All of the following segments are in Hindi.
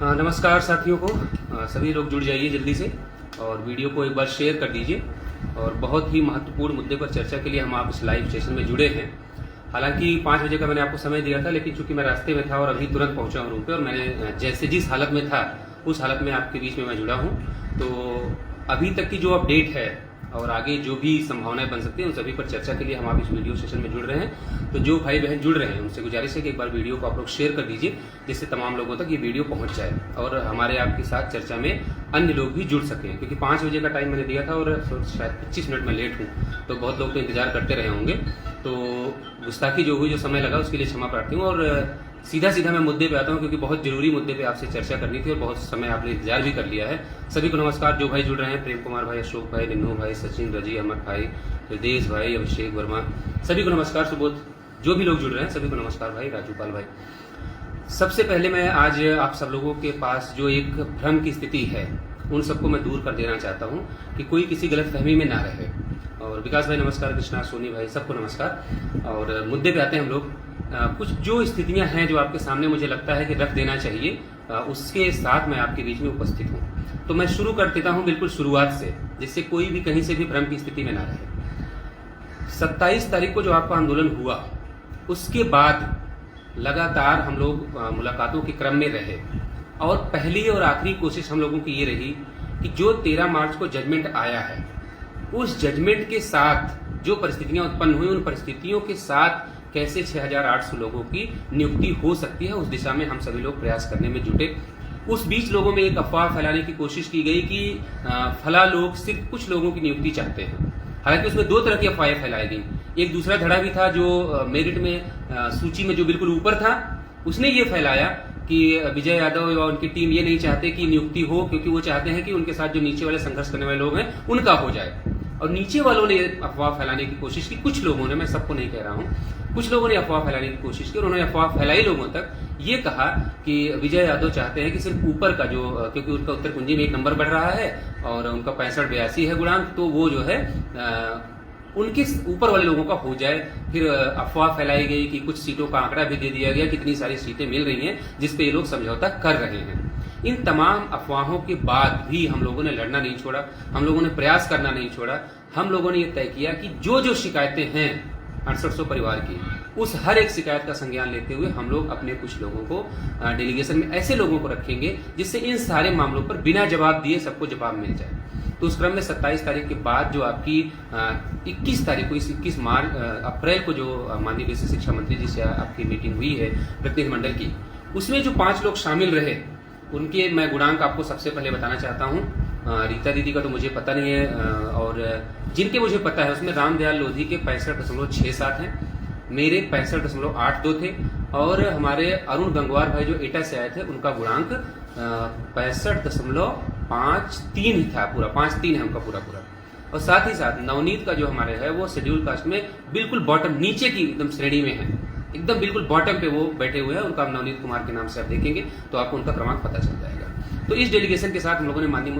नमस्कार साथियों को। सभी लोग जुड़ जाइए जल्दी से और वीडियो को एक बार शेयर कर दीजिए। और बहुत ही महत्वपूर्ण मुद्दे पर चर्चा के लिए हम आप इस लाइव सेशन में जुड़े हैं। हालांकि 5 बजे का मैंने आपको समय दिया था, लेकिन चूंकि मैं रास्ते में था और अभी तुरंत पहुंचा हूं रूम पे, और मैंने जैसे जिस हालत में था उस हालत में आपके बीच में मैं जुड़ा हूं। तो अभी तक की जो अपडेट है और आगे जो भी संभावनाएं बन सकती हैं उन सभी पर चर्चा के लिए हम आप इस वीडियो सेशन में जुड़ रहे हैं। तो जो भाई बहन जुड़ रहे हैं उनसे गुजारिश है कि एक बार वीडियो को आप लोग शेयर कर दीजिए, जिससे तमाम लोगों तक ये वीडियो पहुंच जाए और हमारे आपके साथ चर्चा में अन्य लोग भी जुड़ सकें। क्योंकि 5 बजे का टाइम मैंने दिया था और शायद 25 मिनट में लेट हूँ, तो बहुत लोग तो इंतजार करते रहे होंगे। तो गुस्ताखी जो हुई, जो समय लगा, उसके लिए क्षमा प्रार्थी हूँ। और सीधा मैं मुद्दे पे आता हूँ, क्योंकि बहुत जरूरी मुद्दे पे आपसे चर्चा करनी थी और बहुत समय आपने इंतजार भी कर लिया है। सभी को नमस्कार जो भाई जुड़ रहे हैं, प्रेम कुमार भाई, अशोक भाई, निन्नू भाई, सचिन, रजी, अमर भाई, हृदेश भाई, अभिषेक वर्मा, सभी को नमस्कार। सुबोध, जो भी लोग जुड़ रहे हैं सभी को नमस्कार भाई, राजूपाल भाई। सबसे पहले मैं आज आप सब लोगों के पास जो एक भ्रम की स्थिति है उन सबको मैं दूर कर देना चाहता हूँ कि कोई किसी गलतफहमी में ना रहे। और विकास भाई नमस्कार, कृष्णा, सोनी भाई, सबको नमस्कार। और मुद्दे पे आते हैं हम लोग। कुछ जो स्थितियां हैं जो आपके सामने मुझे लगता है कि रख देना चाहिए, उसके साथ मैं आपके बीच में उपस्थित हूँ। तो मैं शुरू कर देता हूँ बिल्कुल शुरुआत से, जिससे कोई भी कहीं से भी भ्रम की स्थिति में ना रहे। 27 तारीख को जो आपका आंदोलन हुआ, उसके बाद लगातार हम लोग मुलाकातों के क्रम में रहे और पहली और आखिरी कोशिश हम लोगों की ये रही कि जो 13 मार्च को जजमेंट आया है, उस जजमेंट के साथ जो परिस्थितियां उत्पन्न हुई, उन परिस्थितियों के साथ कैसे 6800 लोगों की नियुक्ति हो सकती है, उस दिशा में हम सभी लोग प्रयास करने में जुटे। उस बीच लोगों में एक अफवाह फैलाने की कोशिश की गई कि फला लोग सिर्फ कुछ लोगों की नियुक्ति चाहते हैं। हालांकि उसमें 2 तरह की अफवाहें फैलाई गई। एक दूसरा धड़ा भी था जो मेरिट में सूची में जो बिल्कुल ऊपर था, उसने ये फैलाया कि विजय यादव और उनकी टीम ये नहीं चाहते कि नियुक्ति हो, क्योंकि वो चाहते हैं कि उनके साथ जो नीचे वाले संघर्ष करने वाले लोग हैं उनका हो जाए। और नीचे वालों ने अफवाह फैलाने की कोशिश की, कुछ लोगों ने, मैं सबको नहीं कह रहा हूं, कुछ लोगों ने अफवाह फैलाने की कोशिश की और उन्होंने अफवाह फैलाई लोगों तक, ये कहा कि विजय यादव चाहते हैं कि सिर्फ ऊपर का जो, क्योंकि उनका उत्तर कुंजी में 1 नंबर बढ़ रहा है और उनका 65-82 है गुणांक, तो वो जो है उनके ऊपर वाले लोगों का हो जाए। फिर अफवाह फैलाई गई कि कुछ सीटों का आंकड़ा भी दे दिया गया, कितनी सारी सीटें मिल रही हैं जिसपे ये लोग समझौता कर रहे हैं। इन तमाम अफवाहों के बाद भी हम लोगों ने लड़ना नहीं छोड़ा, हम लोगों ने प्रयास करना नहीं छोड़ा। हम लोगों ने ये तय किया कि जो शिकायतें हैं 6800 परिवार की, उस हर एक शिकायत का संज्ञान लेते हुए हम लोग अपने कुछ लोगों को डेलीगेशन में ऐसे लोगों को रखेंगे जिससे इन सारे मामलों पर बिना जवाब दिए सबको जवाब मिल जाए। तो उस क्रम में 27 तारीख के बाद जो आपकी 21 तारीख को, इस 21 अप्रैल को जो माननीय बेसिक शिक्षा मंत्री जी से आपकी मीटिंग हुई है प्रतिनिधिमंडल की, उसमें जो 5 लोग शामिल रहे उनके मैं गुणांक आपको सबसे पहले बताना चाहता हूँ। रीता दीदी का तो मुझे पता नहीं है, और जिनके मुझे पता है उसमें रामदयाल लोधी के 65.67 हैं, मेरे 65.82 थे, और हमारे अरुण गंगवार भाई जो एटा से आए थे उनका गुणांक 65.53 ही था, पूरा 53 है उनका पूरा। और साथ ही साथ नवनीत का जो हमारे है वो शेड्यूल कास्ट में बिल्कुल बॉटम, नीचे की एकदम श्रेणी में है, एकदम बिल्कुल बॉटम पे वो बैठे हुए हैं। उनका नवनीत कुमार के नाम से आप देखेंगे तो आपको उनका क्रमांक पता चल जाएगा। तो इस डेलीगेशन के साथ हम लोगों ने माननीय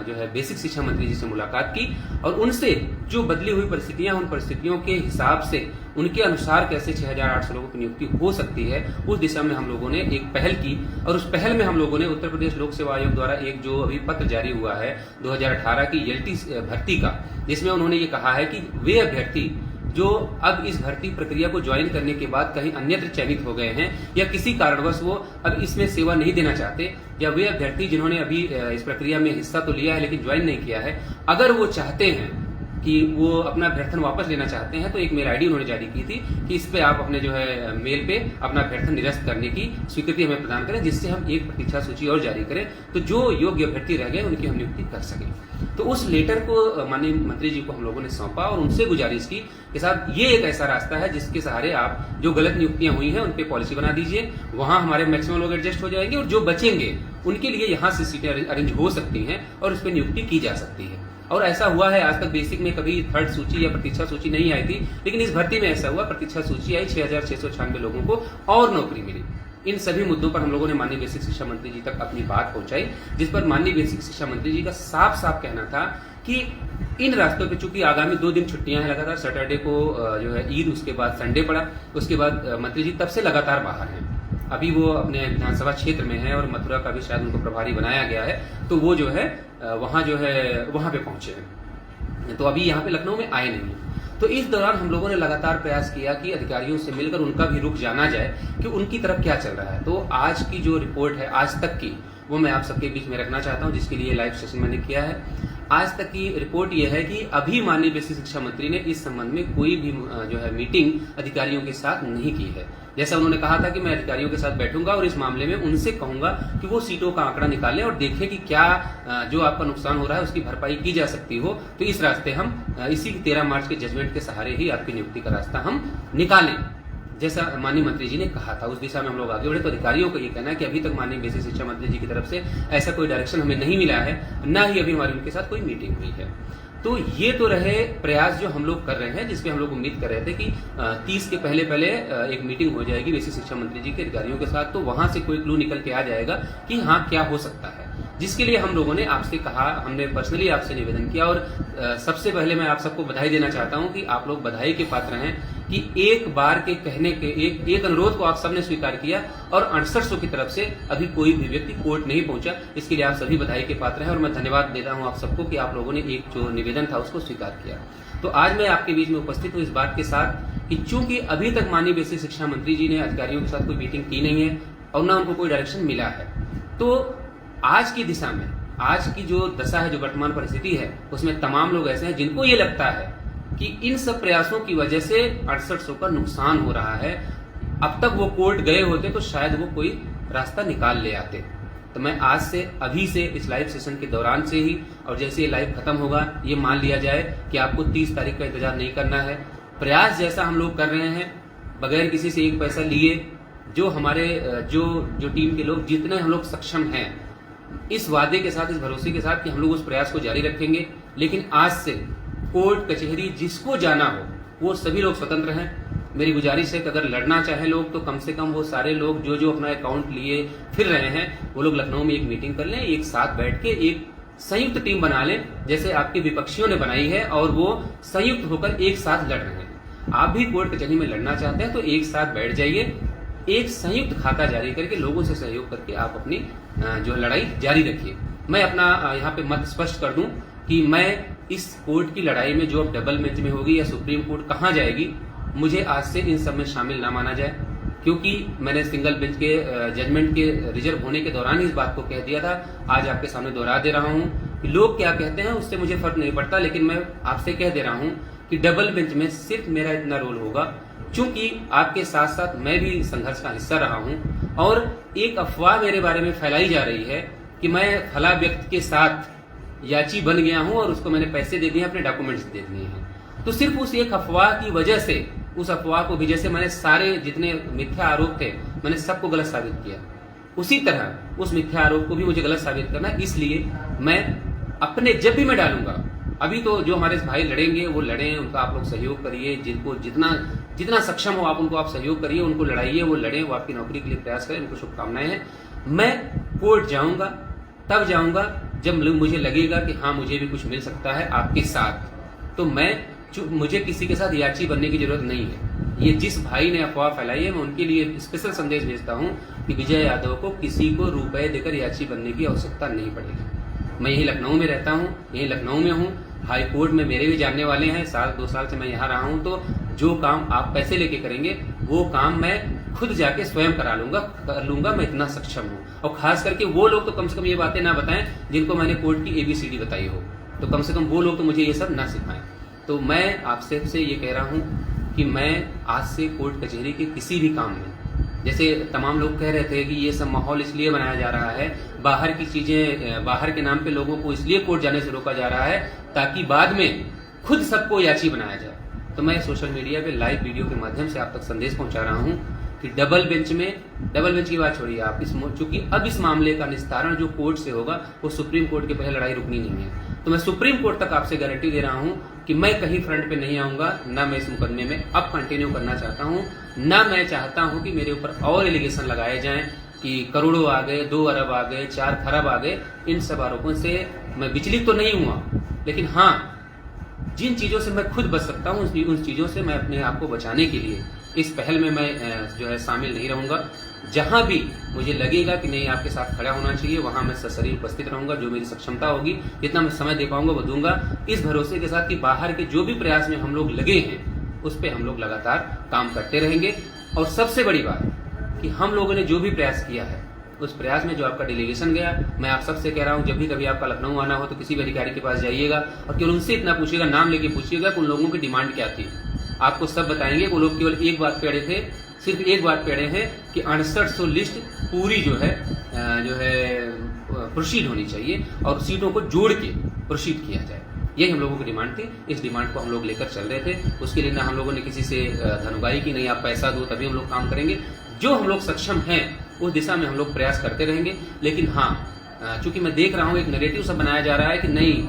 जो है बेसिक शिक्षा मंत्री जी से मुलाकात की और उनसे जो बदली हुई परिस्थितियां, उन परिस्थितियों के हिसाब से उनके अनुसार कैसे 6800 लोगों की नियुक्ति हो सकती है, उस दिशा में हम लोगों ने एक पहल की। और उस पहल में हम लोगों ने उत्तर प्रदेश लोक सेवा आयोग द्वारा एक जो अभी पत्र जारी हुआ है 2018 की एलटी भर्ती का, जिसमें उन्होंने ये कहा है कि वे अभ्यर्थी जो अब इस भर्ती प्रक्रिया को ज्वाइन करने के बाद कहीं अन्यत्र चयनित हो गए हैं या किसी कारणवश वो अब इसमें सेवा नहीं देना चाहते, या वे अभ्यर्थी जिन्होंने अभी इस प्रक्रिया में हिस्सा तो लिया है लेकिन ज्वाइन नहीं किया है, अगर वो चाहते हैं कि वो अपना अभ्यर्थन वापस लेना चाहते हैं, तो एक मेल आईडी उन्होंने जारी की थी कि इस पे आप अपने जो है मेल पे अपना अभ्यर्थन निरस्त करने की स्वीकृति हमें प्रदान करें, जिससे हम एक प्रतीक्षा सूची और जारी करें, तो जो योग्य अभ्यर्थी रह गए उनकी हम नियुक्ति कर सकें। तो उस लेटर को माननीय मंत्री जी को हम लोगों ने सौंपा और उनसे गुजारिश की के साथ ये एक ऐसा रास्ता है जिसके सहारे आप जो गलत नियुक्तियां हुई हैं उन पे पॉलिसी बना दीजिए, वहां हमारे मैक्सिमम लोग एडजस्ट हो जाएंगे और जो बचेंगे उनके लिए यहाँ से सीटें अरेंज हो सकती हैं और उस पर नियुक्ति की जा सकती है। और ऐसा हुआ है, आज तक बेसिक में कभी थर्ड सूची या प्रतीक्षा सूची नहीं आई थी, लेकिन इस भर्ती में ऐसा हुआ, प्रतीक्षा सूची आई, 6696 लोगों को और नौकरी मिली। इन सभी मुद्दों पर हम लोगों ने माननीय बेसिक शिक्षा मंत्री जी तक अपनी बात पहुंचाई, जिस पर माननीय बेसिक शिक्षा मंत्री जी का साफ कहना था कि इन रास्तों पे चूंकि आगामी 2 दिन छुट्टियां हैं लगातार, सैटरडे को जो है ईद, उसके बाद संडे पड़ा, उसके बाद मंत्री जी तब से लगातार बाहर हैं अभी वो अपने विधानसभा क्षेत्र में है और मथुरा का भी शायद उनको प्रभारी बनाया गया है, तो वो जो है वहाँ पे पहुंचे हैं। तो अभी यहाँ पे लखनऊ में आए नहीं हैं। तो इस दौरान हम लोगों ने लगातार प्रयास किया कि अधिकारियों से मिलकर उनका भी रुख जाना जाए कि उनकी तरफ क्या चल रहा है। तो आज की जो रिपोर्ट है आज तक की, वो मैं आप सबके बीच में रखना चाहता हूं, जिसके लिए लाइव सेशन मैंने किया है। आज तक की रिपोर्ट यह है कि अभी माननीय बेसिक शिक्षा मंत्री ने इस संबंध में कोई भी जो है मीटिंग अधिकारियों के साथ नहीं की है। जैसा उन्होंने कहा था कि मैं अधिकारियों के साथ बैठूंगा और इस मामले में उनसे कहूंगा कि वो सीटों का आंकड़ा निकालें और देखें कि क्या जो आपका नुकसान हो रहा है उसकी भरपाई की जा सकती हो। तो इस रास्ते हम इसी 13 मार्च के जजमेंट के सहारे ही आपकी नियुक्ति का रास्ता हम निकालें, जैसा माननीय मंत्री जी ने कहा था। उस दिशा में हम लोग आगे बढ़े। तो अधिकारियों का ये कहना है कि अभी तक माननीय बेसिक शिक्षा मंत्री जी की तरफ से ऐसा कोई डायरेक्शन हमें नहीं मिला है, ना ही अभी हमारी उनके साथ कोई मीटिंग हुई है। तो ये तो रहे प्रयास जो हम लोग कर रहे हैं, जिसपे हम लोग उम्मीद कर रहे थे कि 30 के पहले एक मीटिंग हो जाएगी बेसिक शिक्षा मंत्री जी के अधिकारियों के साथ, तो वहां से कोई क्लू निकल के आ जाएगा कि हाँ क्या हो सकता है, जिसके लिए हम लोगों ने आपसे कहा, हमने पर्सनली आपसे निवेदन किया। और सबसे पहले मैं आप सबको बधाई देना चाहता हूं कि आप लोग बधाई के पात्र हैं कि एक बार के कहने के एक अनुरोध को आप सबने स्वीकार किया और 6800 की तरफ से अभी कोई भी व्यक्ति कोर्ट नहीं पहुंचा। इसके लिए आप सभी बधाई के पात्र हैं और मैं धन्यवाद देता हूं आप सबको कि आप लोगों ने एक जो निवेदन था उसको स्वीकार किया। तो आज मैं आपके बीच में उपस्थित हूं इस बात के साथ कि चूंकि अभी तक माननीय बेसिक शिक्षा मंत्री जी ने अधिकारियों के साथ कोई मीटिंग की नहीं है और न उनको कोई डायरेक्शन मिला है, तो आज की दिशा में आज की जो दशा है, जो वर्तमान परिस्थिति है, उसमें तमाम लोग ऐसे हैं जिनको ये लगता है कि इन सब प्रयासों की वजह से 6800 का नुकसान हो रहा है। अब तक वो कोर्ट गए होते तो शायद वो कोई रास्ता निकाल ले आते। तो मैं आज से अभी से इस लाइव सेशन के दौरान से ही, और जैसे ये लाइव खत्म होगा, ये मान लिया जाए कि आपको 30 तारीख का इंतजार नहीं करना है। प्रयास जैसा हम लोग कर रहे हैं बगैर किसी से एक पैसा लिए, जो हमारे जो टीम के लोग जितने हम लोग सक्षम हैं, इस वादे के साथ, इस भरोसे के साथ कि हम लोग उस प्रयास को जारी रखेंगे। लेकिन आज से कोर्ट कचहरी जिसको जाना हो वो सभी लोग स्वतंत्र हैं। मेरी गुजारिश है कि अगर लड़ना चाहे लोग तो कम से कम वो सारे लोग जो अपना अकाउंट लिए फिर रहे हैं, वो लोग लखनऊ में एक मीटिंग कर लें, एक साथ बैठ के एक संयुक्त टीम बना लें, जैसे आपके विपक्षियों ने बनाई है, और वो संयुक्त होकर एक साथ लड़ रहे हैं। आप भी कोर्ट कचहरी में लड़ना चाहते हैं तो एक साथ बैठ जाइए, एक संयुक्त खाता जारी करके लोगों से सहयोग करके आप अपनी जो लड़ाई जारी रखिए। मैं अपना यहाँ पे मत स्पष्ट कर दूं कि मैं इस कोर्ट की लड़ाई में, जो अब डबल बेंच में होगी या सुप्रीम कोर्ट कहाँ जाएगी, मुझे आज से इन सब में शामिल ना माना जाए, क्योंकि मैंने सिंगल बेंच के जजमेंट के रिजर्व होने के दौरान ही इस बात को कह दिया था। आज आपके सामने दोहरा दे रहा हूँ कि लोग क्या कहते हैं उससे मुझे फर्क नहीं पड़ता, लेकिन मैं आपसे कह दे रहा हूँ कि डबल बेंच में सिर्फ मेरा इतना रोल होगा, चूंकि आपके साथ साथ मैं भी संघर्ष का हिस्सा रहा हूं और एक अफवाह मेरे बारे में फैलाई जा रही है कि मैं फला व्यक्ति के साथ याची बन गया हूं और उसको मैंने पैसे दे दिए, अपने डॉक्यूमेंट्स दे दिए हैं। तो सिर्फ उस एक अफवाह की वजह से, उस अफवाह को भी, जैसे मैंने सारे जितने मिथ्या आरोप थे मैंने सबको गलत साबित किया, उसी तरह उस मिथ्या आरोप को भी मुझे गलत साबित करना। इसलिए मैं अपने, जब भी मैं डालूंगा, अभी तो जो हमारे भाई लड़ेंगे वो लड़ें, उनका आप लोग सहयोग करिए, जिनको जितना सक्षम हो आप उनको आप सहयोग करिए, उनको लड़ाइए, वो लड़ें, वो आपकी नौकरी के लिए प्रयास करें, उनको शुभकामनाएं हैं। मैं कोर्ट जाऊंगा, तब जाऊंगा जब मुझे लगेगा कि हाँ मुझे भी कुछ मिल सकता है आपके साथ। तो मुझे किसी के साथ याची बनने की जरूरत नहीं है। ये जिस भाई ने अफवाह फैलाई है, मैं उनके लिए स्पेशल संदेश भेजता हूँ कि विजय यादव को किसी को रुपए देकर याची बनने की आवश्यकता नहीं पड़ेगी। मैं यही लखनऊ में रहता हूँ, यही लखनऊ में हूँ, हाई कोर्ट में मेरे भी जानने वाले हैं, 2 साल से मैं यहाँ रहा हूँ। तो जो काम आप पैसे लेके करेंगे वो काम मैं खुद जाके स्वयं कर लूंगा, मैं इतना सक्षम हूँ। और खास करके वो लोग तो कम से कम ये बातें ना बताएं जिनको मैंने कोर्ट की ABCD बताई हो, तो कम से कम वो लोग तो मुझे ये सब ना सिखाएं। तो मैं आपसे ये कह रहा हूँ कि मैं आज से कोर्ट कचहरी के किसी भी काम में, जैसे तमाम लोग कह रहे थे कि ये सब माहौल इसलिए बनाया जा रहा है, बाहर की चीजें, बाहर के नाम पे लोगों को इसलिए कोर्ट जाने से रोका जा रहा है ताकि बाद में खुद सबको याची बनाया जाए। तो मैं सोशल मीडिया पे लाइव वीडियो के माध्यम से आप तक संदेश पहुंचा रहा हूं कि डबल बेंच की बात छोड़िए आप, चूंकि अब इस मामले का निस्तारण जो कोर्ट से होगा वो सुप्रीम कोर्ट के पहले लड़ाई रुकनी नहीं है। तो मैं सुप्रीम कोर्ट तक आपसे गारंटी दे रहा हूं कि मैं कहीं फ्रंट पे नहीं आऊंगा, ना मैं इस मुकदमे में अब कंटिन्यू करना चाहता हूं, ना मैं चाहता हूं कि मेरे ऊपर और एलिगेशन लगाए जाएं कि करोड़ों आ गए, 2 अरब आ गए, 4 खरब आ गए। इन सब आरोपों से मैं विचलित तो नहीं हुआ, लेकिन हाँ जिन चीज़ों से मैं खुद बच सकता हूँ उन चीज़ों से मैं अपने आप को बचाने के लिए इस पहल में मैं जो है शामिल नहीं रहूँगा। जहां भी मुझे लगेगा कि नहीं आपके साथ खड़ा होना चाहिए, वहां मैं सशरीर उपस्थित रहूंगा। जो मेरी सक्षमता होगी, जितना मैं समय दे पाऊंगा वो दूंगा, इस भरोसे के साथ कि बाहर के जो भी प्रयास में हम लोग लगे हैं उस पर हम लोग लगातार काम करते रहेंगे। और सबसे बड़ी बात कि हम लोगों ने जो भी प्रयास किया है उस प्रयास में जो आपका डेलीगेशन गया, मैं आप सबसे कह रहा हूं, जब भी कभी आपका लखनऊ आना हो तो किसी भी अधिकारी के पास जाइएगा और केवल उनसे इतना पूछिएगा, नाम लेके पूछिएगा कि उन लोगों की डिमांड क्या थी। आपको सब बताएंगे। वो लोग केवल एक बात पे अड़े थे, सिर्फ एक बात पे अड़े हैं कि 6800 लिस्ट पूरी जो है प्रोसीड होनी चाहिए और सीटों को जोड़ के प्रोसीड किया जाए। यही हम लोगों की डिमांड थी। इस डिमांड को हम लोग लेकर चल रहे थे। उसके लिए ना हम लोगों ने किसी से धनुगाई की, नहीं आप पैसा दो तभी हम लोग काम करेंगे। जो हम लोग सक्षम हैं उस दिशा में हम लोग प्रयास करते रहेंगे। लेकिन हाँ, चूंकि मैं देख रहा हूँ एक नैरेटिव सब बनाया जा रहा है कि नहीं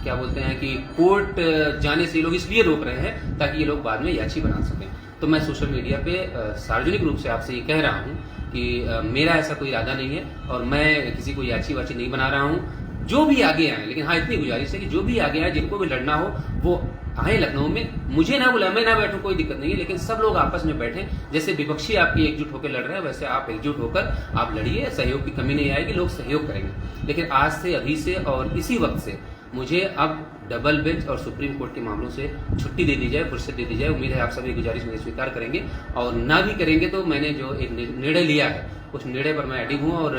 क्या बोलते हैं कि कोर्ट जाने से ये लोग इसलिए रोक रहे हैं ताकि ये लोग बाद में याची बना सकें। तो मैं सोशल मीडिया पे सार्वजनिक रूप से आपसे ये कह रहा हूँ कि मेरा ऐसा कोई इरादा नहीं है और मैं किसी को याची वाची नहीं बना रहा हूँ। जो भी आगे आए, लेकिन हाँ इतनी गुजारिश है कि जो भी आगे आए, जिनको भी लड़ना हो वो आए लखनऊ में। मुझे ना बुलाए, मैं ना बैठूं, कोई दिक्कत नहीं है, लेकिन सब लोग आपस में बैठें। जैसे विपक्षी आपकी एकजुट होकर लड़ रहे हैं वैसे आप एकजुट होकर आप लड़िए। सहयोग की कमी नहीं आएगी, लोग सहयोग करेंगे। लेकिन आज से, अभी से और इसी वक्त से मुझे अब डबल बेंच और सुप्रीम कोर्ट के मामलों से छुट्टी दे दी जाए, फुर्सत दे दी जाए। उम्मीद है आप सभी गुजारिश मेरी स्वीकार करेंगे और ना भी करेंगे तो मैंने जो एक निर्णय लिया है उस निर्णय पर मैं अडिग हूँ और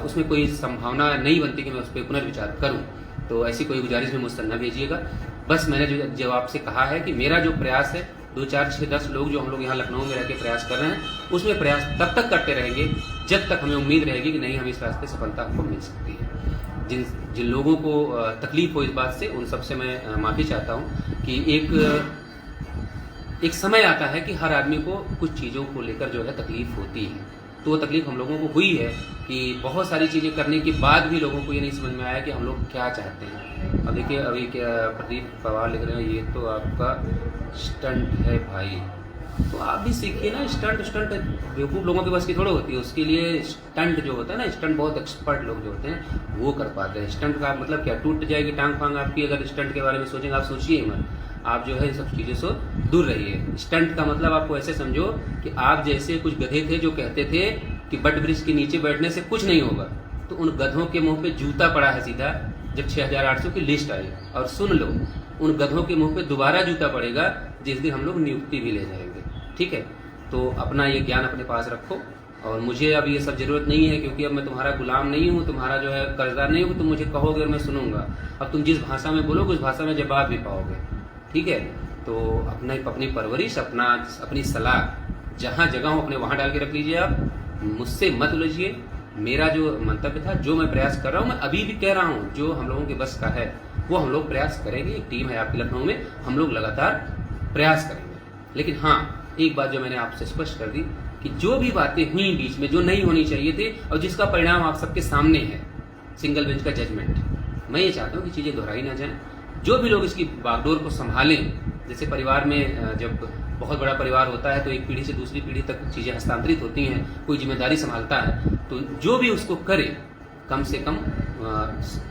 उसमें कोई संभावना नहीं बनती कि मैं उस पर पुनर्विचार करूँ। तो ऐसी कोई गुजारिश भी मुझसे न भेजिएगा। बस मैंने जो आपसे कहा है कि मेरा जो प्रयास है, 2, 4, 6, 10 लोग जो हम लोग यहाँ लखनऊ में रह के प्रयास कर रहे हैं, उसमें प्रयास तब तक करते रहेंगे जब तक हमें उम्मीद रहेगी कि नहीं हम इस रास्ते सफलता हमको मिल सकती है। जिन लोगों को तकलीफ हो इस बात से, उन सबसे मैं माफी चाहता हूँ कि एक समय आता है कि हर आदमी को कुछ चीज़ों को लेकर जो है तकलीफ होती है। तो वो तकलीफ हम लोगों को हुई है कि बहुत सारी चीज़ें करने के बाद भी लोगों को ये नहीं समझ में आया कि हम लोग क्या चाहते हैं। अब देखिए, अभी क्या प्रदीप पवार लिख रहे हैं, ये तो आपका स्टंट है भाई। तो आप भी सीखिए ना। स्टंट बेवकूफ़ लोगों के बस की थोड़ा होती है। उसके लिए स्टंट जो होता है ना, स्टंट बहुत एक्सपर्ट लोग जो होते हैं वो कर पाते हैं। स्टंट का मतलब क्या, टूट जाएगी टांग फांग आपकी अगर स्टंट के बारे में सोचेंगे। आप सोचिए मत, आप जो है इन सब चीज़ों से दूर रहिए। स्टंट का मतलब आपको ऐसे समझो कि आप जैसे कुछ गधे थे जो कहते थे कि बट वृक्ष के नीचे बैठने से कुछ नहीं होगा, तो उन गधों के मुंह पे जूता पड़ा है सीधा जब 6800 की लिस्ट आई। और सुन लो, उन गधों के मुंह पे दोबारा जूता पड़ेगा जिस दिन हम लोग नियुक्ति भी ले जाएंगे। ठीक है, तो अपना ये ज्ञान अपने पास रखो। और मुझे अब ये सब जरूरत नहीं है, क्योंकि अब मैं तुम्हारा गुलाम नहीं हूँ, तुम्हारा जो है कर्जदार नहीं हूँ। तुम मुझे कहोगे और मैं सुनूंगा। अब तुम जिस भाषा में बोलोगे उस भाषा में जवाब भी पाओगे। ठीक है, तो अपनी परवरिश, अपनी सलाह जहाँ जगह हो अपने वहाँ डाल के रख लीजिए। आप मुझसे मत उलझिए। मेरा जो मंतव्य था, जो मैं प्रयास कर रहा हूँ, मैं अभी भी कह रहा हूँ, जो हम लोगों के बस का है वो हम लोग प्रयास करेंगे। एक टीम है आपकी लखनऊ में, हम लोग लगातार प्रयास करेंगे। लेकिन हाँ, एक बात जो मैंने आपसे स्पष्ट कर दी कि जो भी बातें हुई बीच में जो नहीं होनी चाहिए थी और जिसका परिणाम आप सबके सामने है, सिंगल बेंच का जजमेंट, मैं ये चाहता हूँ कि चीज़ें दोहराई ना जाएं। जो भी लोग इसकी बागडोर को संभालें, जैसे परिवार में जब बहुत बड़ा परिवार होता है तो एक पीढ़ी से दूसरी पीढ़ी तक चीज़ें हस्तांतरित होती हैं, कोई जिम्मेदारी संभालता है, तो जो भी उसको करे कम से कम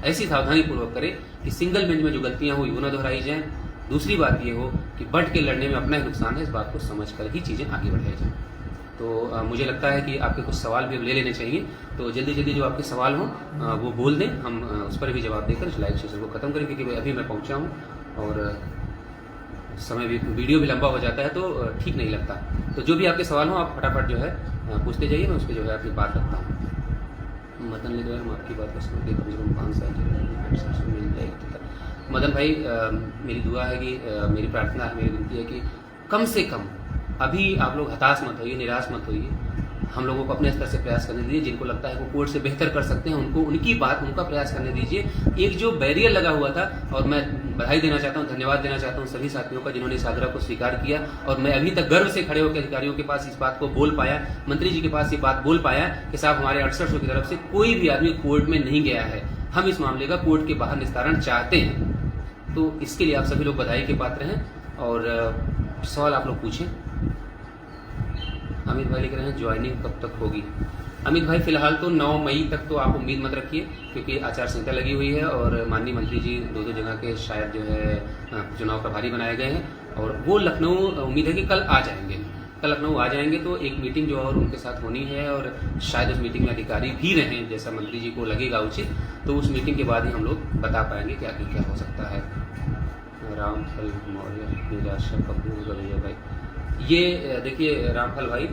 ऐसी सावधानी पूर्वक करे कि सिंगल बेंच में जो गलतियां हुई वो न दोहराई जाएं। दूसरी बात ये हो कि बढ़ के लड़ने में अपना ही नुकसान है, इस बात को समझ कर ही चीज़ें आगे बढ़ाई जाएं। तो मुझे लगता है कि आपके कुछ सवाल भी अब ले लेने चाहिए। तो जल्दी जल्दी जो आपके सवाल हों वो बोल दें, हम उस पर भी जवाब देकर इस लाइव सेशन को ख़त्म करें, क्योंकि अभी मैं पहुंचा हूं और समय भी, वीडियो भी लंबा हो जाता है तो ठीक नहीं लगता। तो जो भी आपके सवाल हों आप फटाफट जो है पूछते जाइए, मैं उस पर जो है अपनी बात रखता हूँ। मदन लिख रहे हैं, हम आपकी बात को समझ के कम से कम 5 साल मिल जाएगी। मदन भाई, मेरी दुआ है कि मेरी प्रार्थना है, मेरी विनती है कि कम से कम अभी आप लोग हताश मत होइए, निराश मत होइए। हम लोगों को अपने स्तर से प्रयास करने दीजिए। जिनको लगता है वो कोर्ट से बेहतर कर सकते हैं उनको उनका प्रयास करने दीजिए। एक जो बैरियर लगा हुआ था, और मैं बधाई देना चाहता हूँ, धन्यवाद देना चाहता हूँ सभी साथियों का जिन्होंने इस आग्रह को स्वीकार किया और मैं अभी तक गर्व से खड़े होकर अधिकारियों के पास इस बात को बोल पाया, मंत्री जी के पास ये बात बोल पाया कि साहब हमारे 6800 की तरफ से कोई भी आदमी कोर्ट में नहीं गया है, हम इस मामले का कोर्ट के बाहर निस्तारण चाहते हैं। तो इसके लिए आप सभी लोग बधाई के पात्र हैं। और सवाल आप लोग पूछें। अमित भाई लिख रहे हैं ज्वाइनिंग कब तक होगी। अमित भाई फिलहाल तो 9 मई तक तो आप उम्मीद मत रखिए, क्योंकि आचार संहिता लगी हुई है और माननीय मंत्री जी दो जगह के शायद जो है चुनाव प्रभारी बनाए गए हैं, और वो लखनऊ उम्मीद है कि कल आ जाएंगे। कल लखनऊ आ जाएंगे तो एक मीटिंग जो और उनके साथ होनी है, और शायद उस मीटिंग में अधिकारी भी रहें जैसा मंत्री जी को लगेगा उचित, तो उस मीटिंग के बाद ही हम लोग बता पाएंगे कि आगे क्या हो सकता है। रामफल मौर्य निराशा कपूर रवैया भाई, ये देखिए रामफल भाई,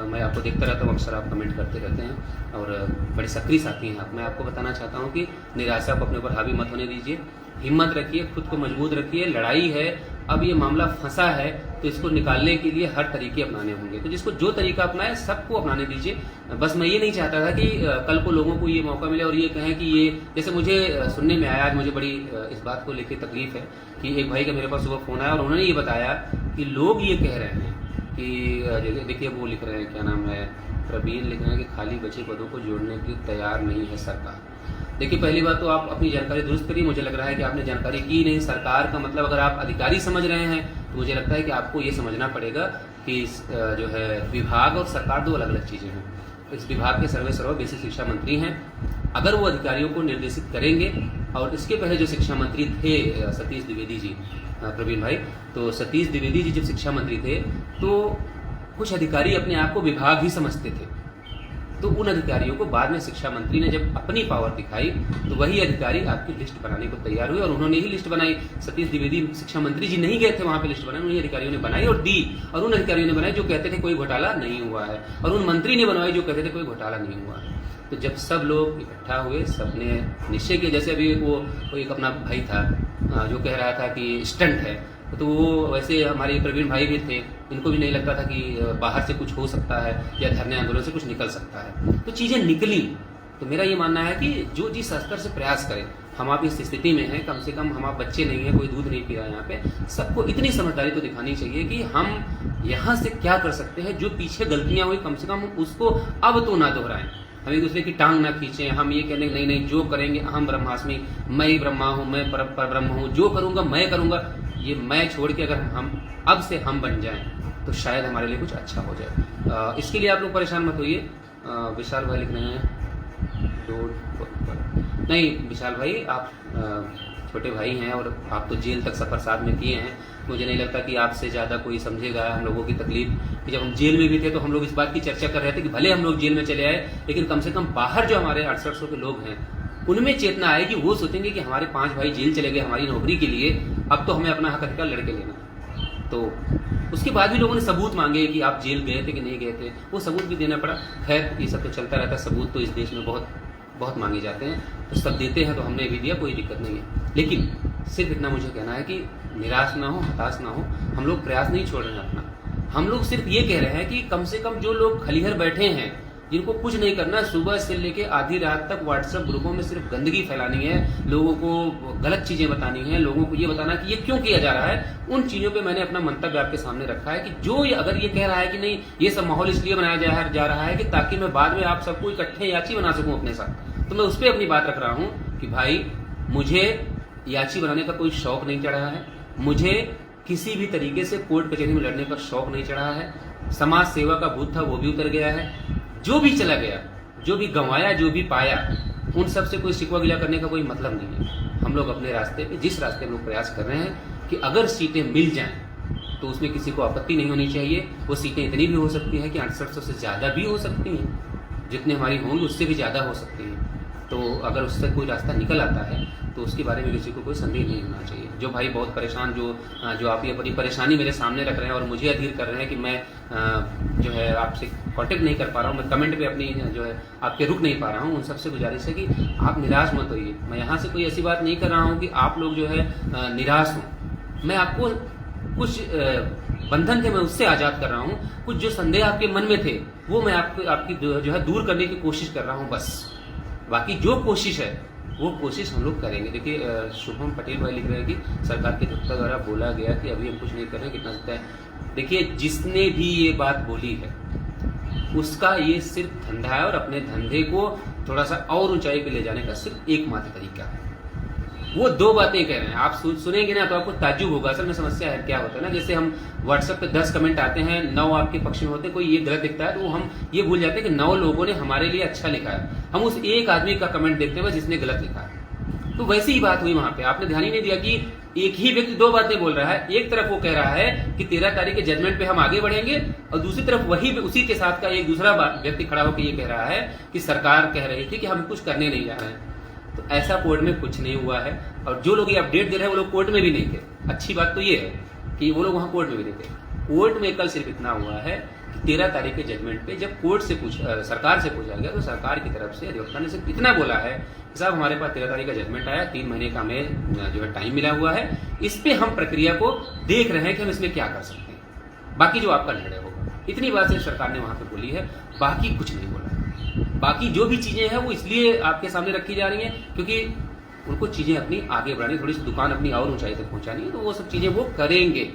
मैं आपको देखता रहता हूँ, अक्सर आप कमेंट करते रहते हैं और बड़ी सक्रिय साथी हैं आप। मैं आपको बताना चाहता हूँ कि निराशा को अपने ऊपर हावी मत होने दीजिए, हिम्मत रखिए, खुद को मजबूत रखिए। लड़ाई है, अब ये मामला फंसा है तो इसको निकालने के लिए हर तरीके अपनाने होंगे, तो जिसको जो तरीका अपनाए सबको अपनाने दीजिए। बस मैं ये नहीं चाहता था कि कल को लोगों को ये मौका मिले और ये कहें कि ये, जैसे मुझे सुनने में आया, आज मुझे बड़ी इस बात को लेकर तकलीफ है कि एक भाई का मेरे पास सुबह फोन आया और उन्होंने ये बताया कि लोग ये कह रहे हैं कि देखिए वो लिख रहे हैं, क्या नाम है, प्रवीण लिख रहे हैं कि खाली बचे पदों को जोड़ने की तैयार नहीं है सरकार। देखिए पहली बात तो आप अपनी जानकारी दुरुस्त करिए, मुझे लग रहा है कि आपने जानकारी की नहीं। सरकार का मतलब अगर आप अधिकारी समझ रहे हैं तो मुझे लगता है कि आपको ये समझना पड़ेगा कि जो है विभाग और सरकार दो अलग अलग चीज़ें हैं। इस विभाग के सर्वे सर्वा बेसिक शिक्षा मंत्री हैं, अगर वो अधिकारियों को निर्देशित करेंगे, और इसके पहले जो शिक्षा मंत्री थे सतीश द्विवेदी जी, प्रवीण भाई, तो सतीश द्विवेदी जी जब शिक्षा मंत्री थे तो कुछ अधिकारी अपने आप को विभाग ही समझते थे, तो उन अधिकारियों को बाद में शिक्षा मंत्री ने जब अपनी पावर दिखाई तो वही अधिकारी आपकी लिस्ट बनाने को तैयार हुए और उन्होंने ही लिस्ट बनाई। सतीश द्विवेदी शिक्षा मंत्री जी नहीं गए थे वहां पे लिस्ट बनाने, उन्हीं अधिकारियों ने बनाई और दी, और उन अधिकारियों ने बनाई जो कहते थे कोई घोटाला नहीं हुआ है, और उन मंत्री ने बनवाई जो कहते थे कोई घोटाला नहीं हुआ है। तो जब सब लोग इकट्ठा हुए, सबने निश्चय किया, जैसे अभी वो एक अपना भाई था जो कह रहा था कि स्टंट है, तो वो वैसे हमारे प्रवीण भाई भी थे, इनको भी नहीं लगता था कि बाहर से कुछ हो सकता है या धरने आंदोलन से कुछ निकल सकता है, तो चीजें निकली। तो मेरा ये मानना है कि जो जिस स्तर से प्रयास करें, हम आप इस स्थिति में हैं, कम से कम हम आप बच्चे नहीं हैं, कोई दूध नहीं पी रहा है यहाँ पे, सबको इतनी समझदारी तो दिखानी चाहिए कि हम यहाँ से क्या कर सकते हैं, जो पीछे गलतियां हुई कम से कम उसको अब तो ना दोहराएं, हम एक दूसरे की टांग ना खींचें, हम ये कहने नहीं नहीं जो करेंगे अहम ब्रह्मास्मि, मैं ही ब्रह्मा हूँ, मैं पर ब्रह्म हूँ, जो करूंगा मैं करूंगा, ये मैं छोड़ के अगर हम अब से हम बन जाएं तो शायद हमारे लिए कुछ अच्छा हो जाए। इसके लिए आप लोग परेशान मत होइए। विशाल भाई लिख रहे हैं नहीं, विशाल भाई आप छोटे भाई हैं और आप तो जेल तक सफर साथ में किए हैं, मुझे नहीं लगता कि आपसे ज़्यादा कोई समझेगा हम लोगों की तकलीफ। कि जब हम जेल में भी थे तो हम लोग इस बात की चर्चा कर रहे थे कि भले हम लोग जेल में चले आए, लेकिन कम से कम बाहर जो हमारे 6800 के लोग हैं उनमें चेतना आएगी, वो सोचेंगे कि हमारे 5 भाई जेल चले गए हमारी नौकरी के लिए, अब तो हमें अपना हक अधिकार लड़के लेना। तो उसके बाद भी लोगों ने सबूत मांगे कि आप जेल गए थे कि नहीं गए थे, वो सबूत भी देना पड़ा। खैर ये सब तो चलता रहता है, सबूत तो इस देश में बहुत बहुत मांगे जाते हैं, तो सब देते हैं, तो हमने भी दिया, कोई दिक्कत नहीं है। लेकिन सिर्फ इतना मुझे कहना है कि निराश ना हो, हताश ना हो, हम लोग प्रयास नहीं छोड़ रहे हैं अपना। हम लोग सिर्फ ये कह रहे हैं कि कम से कम जो लोग खलिहर बैठे हैं, जिनको कुछ नहीं करना, सुबह से लेके आधी रात तक व्हाट्सएप ग्रुपों में सिर्फ गंदगी फैलानी है, लोगों को गलत चीजें बतानी है, लोगों को ये बताना कि ये क्यों किया जा रहा है, उन चीजों पे मैंने अपना मंतव्य आपके सामने रखा है कि जो अगर ये कह रहा है कि नहीं ये सब माहौल इसलिए बनाया जा रहा है कि ताकि मैं बाद में आप सबको इकट्ठे याची बना सकूं अपने साथ, तो मैं उस पर अपनी बात रख रहा हूं कि भाई मुझे याची बनाने का कोई शौक नहीं चढ़ा है, मुझे किसी भी तरीके से कोर्ट कचहरी में लड़ने का शौक नहीं चढ़ा है, समाज सेवा का भूत था वो भी उतर गया है, जो भी चला गया, जो भी गंवाया, जो भी पाया, उन सब से कोई शिकवा गिला करने का कोई मतलब नहीं है। हम लोग अपने रास्ते पे, जिस रास्ते हम लोग प्रयास कर रहे हैं कि अगर सीटें मिल जाएं तो उसमें किसी को आपत्ति नहीं होनी चाहिए। वो सीटें इतनी भी हो सकती हैं कि 6800 से ज़्यादा भी हो सकती हैं, जितने हमारी होंगी उससे भी ज़्यादा हो सकती हैं। तो अगर उससे कोई रास्ता निकल आता है तो उसके बारे में किसी को कोई संदेह नहीं होना चाहिए। जो भाई बहुत परेशान, जो आप ये अपनी परेशानी मेरे सामने रख रहे हैं और मुझे अधीर कर रहे हैं कि मैं जो है आपसे कांटेक्ट नहीं कर पा रहा हूँ, मैं कमेंट पे अपनी जो है आपके रुक नहीं पा रहा हूँ, उन सबसे गुजारिश है कि आप निराश मत होइए। मैं यहाँ से कोई ऐसी बात नहीं कर रहा हूँ कि आप लोग जो है निराश हों। मैं आपको कुछ बंधन थे मैं उससे आज़ाद कर रहा हूँ, कुछ जो संदेह आपके मन में थे वो मैं आपकी जो है दूर करने की कोशिश कर रहा हूँ बस। बाकी जो कोशिश है वो कोशिश हम लोग करेंगे। देखिए शुभम पटेल भाई लिख रहे हैं कि सरकार के दफ्तर द्वारा बोला गया कि अभी हम कुछ नहीं कर रहे हैं, कितना सत्य है। देखिए जिसने भी ये बात बोली है उसका ये सिर्फ धंधा है और अपने धंधे को थोड़ा सा और ऊंचाई पे ले जाने का सिर्फ एकमात्र तरीका है। वो दो बातें कह रहे हैं। आप सुनेंगे ना तो आपको ताज्जुब होगा। असल में समस्या है क्या होता है ना, जैसे हम व्हाट्सएप पे 10 कमेंट आते हैं, 9 आपके पक्ष में होते हैं, कोई ये गलत दिखता है तो हम ये भूल जाते हैं कि 9 लोगों ने हमारे लिए अच्छा लिखा है। हम उस एक आदमी का कमेंट देखते हैं जिसने गलत लिखा है। तो वैसी ही बात हुई वहां पे। आपने ध्यान ही नहीं दिया कि एक ही व्यक्ति दो बातें बोल रहा है। एक तरफ वो कह रहा है कि 13 तारीख के जजमेंट पे हम आगे बढ़ेंगे, और दूसरी तरफ वही उसी के साथ का एक दूसरा व्यक्ति खड़ा होकर ये कह रहा है कि सरकार कह रही थी कि हम कुछ करने नहीं जा रहे हैं। तो ऐसा कोर्ट में कुछ नहीं हुआ है, और जो लोग ये अपडेट दे रहे हैं वो लोग कोर्ट में भी नहीं थे। अच्छी बात तो ये है कि वो लोग वहां कोर्ट में भी नहीं थे। कोर्ट में कल सिर्फ इतना हुआ है कि 13 तारीख के जजमेंट पे जब कोर्ट से सरकार से पूछा गया तो सरकार की तरफ से अधिवक्ता ने सिर्फ इतना बोला है कि साहब हमारे पास 13 तारीख का जजमेंट आया, 3 महीने का हमें जो है टाइम मिला हुआ है, इस पे हम प्रक्रिया को देख रहे हैं कि हम इसमें क्या कर सकते हैं, बाकी जो आपका निर्णय होगा। इतनी बात सिर्फ सरकार ने वहां पे बोली है, बाकी कुछ नहीं बोला। बाकी जो भी चीजें हैं वो इसलिए आपके सामने रखी जा रही हैं क्योंकि उनको चीजें अपनी आगे बढ़ानी, थोड़ी सी दुकान अपनी और ऊंचाई तक पहुंचानी है, तो वो सब चीजें वो करेंगे।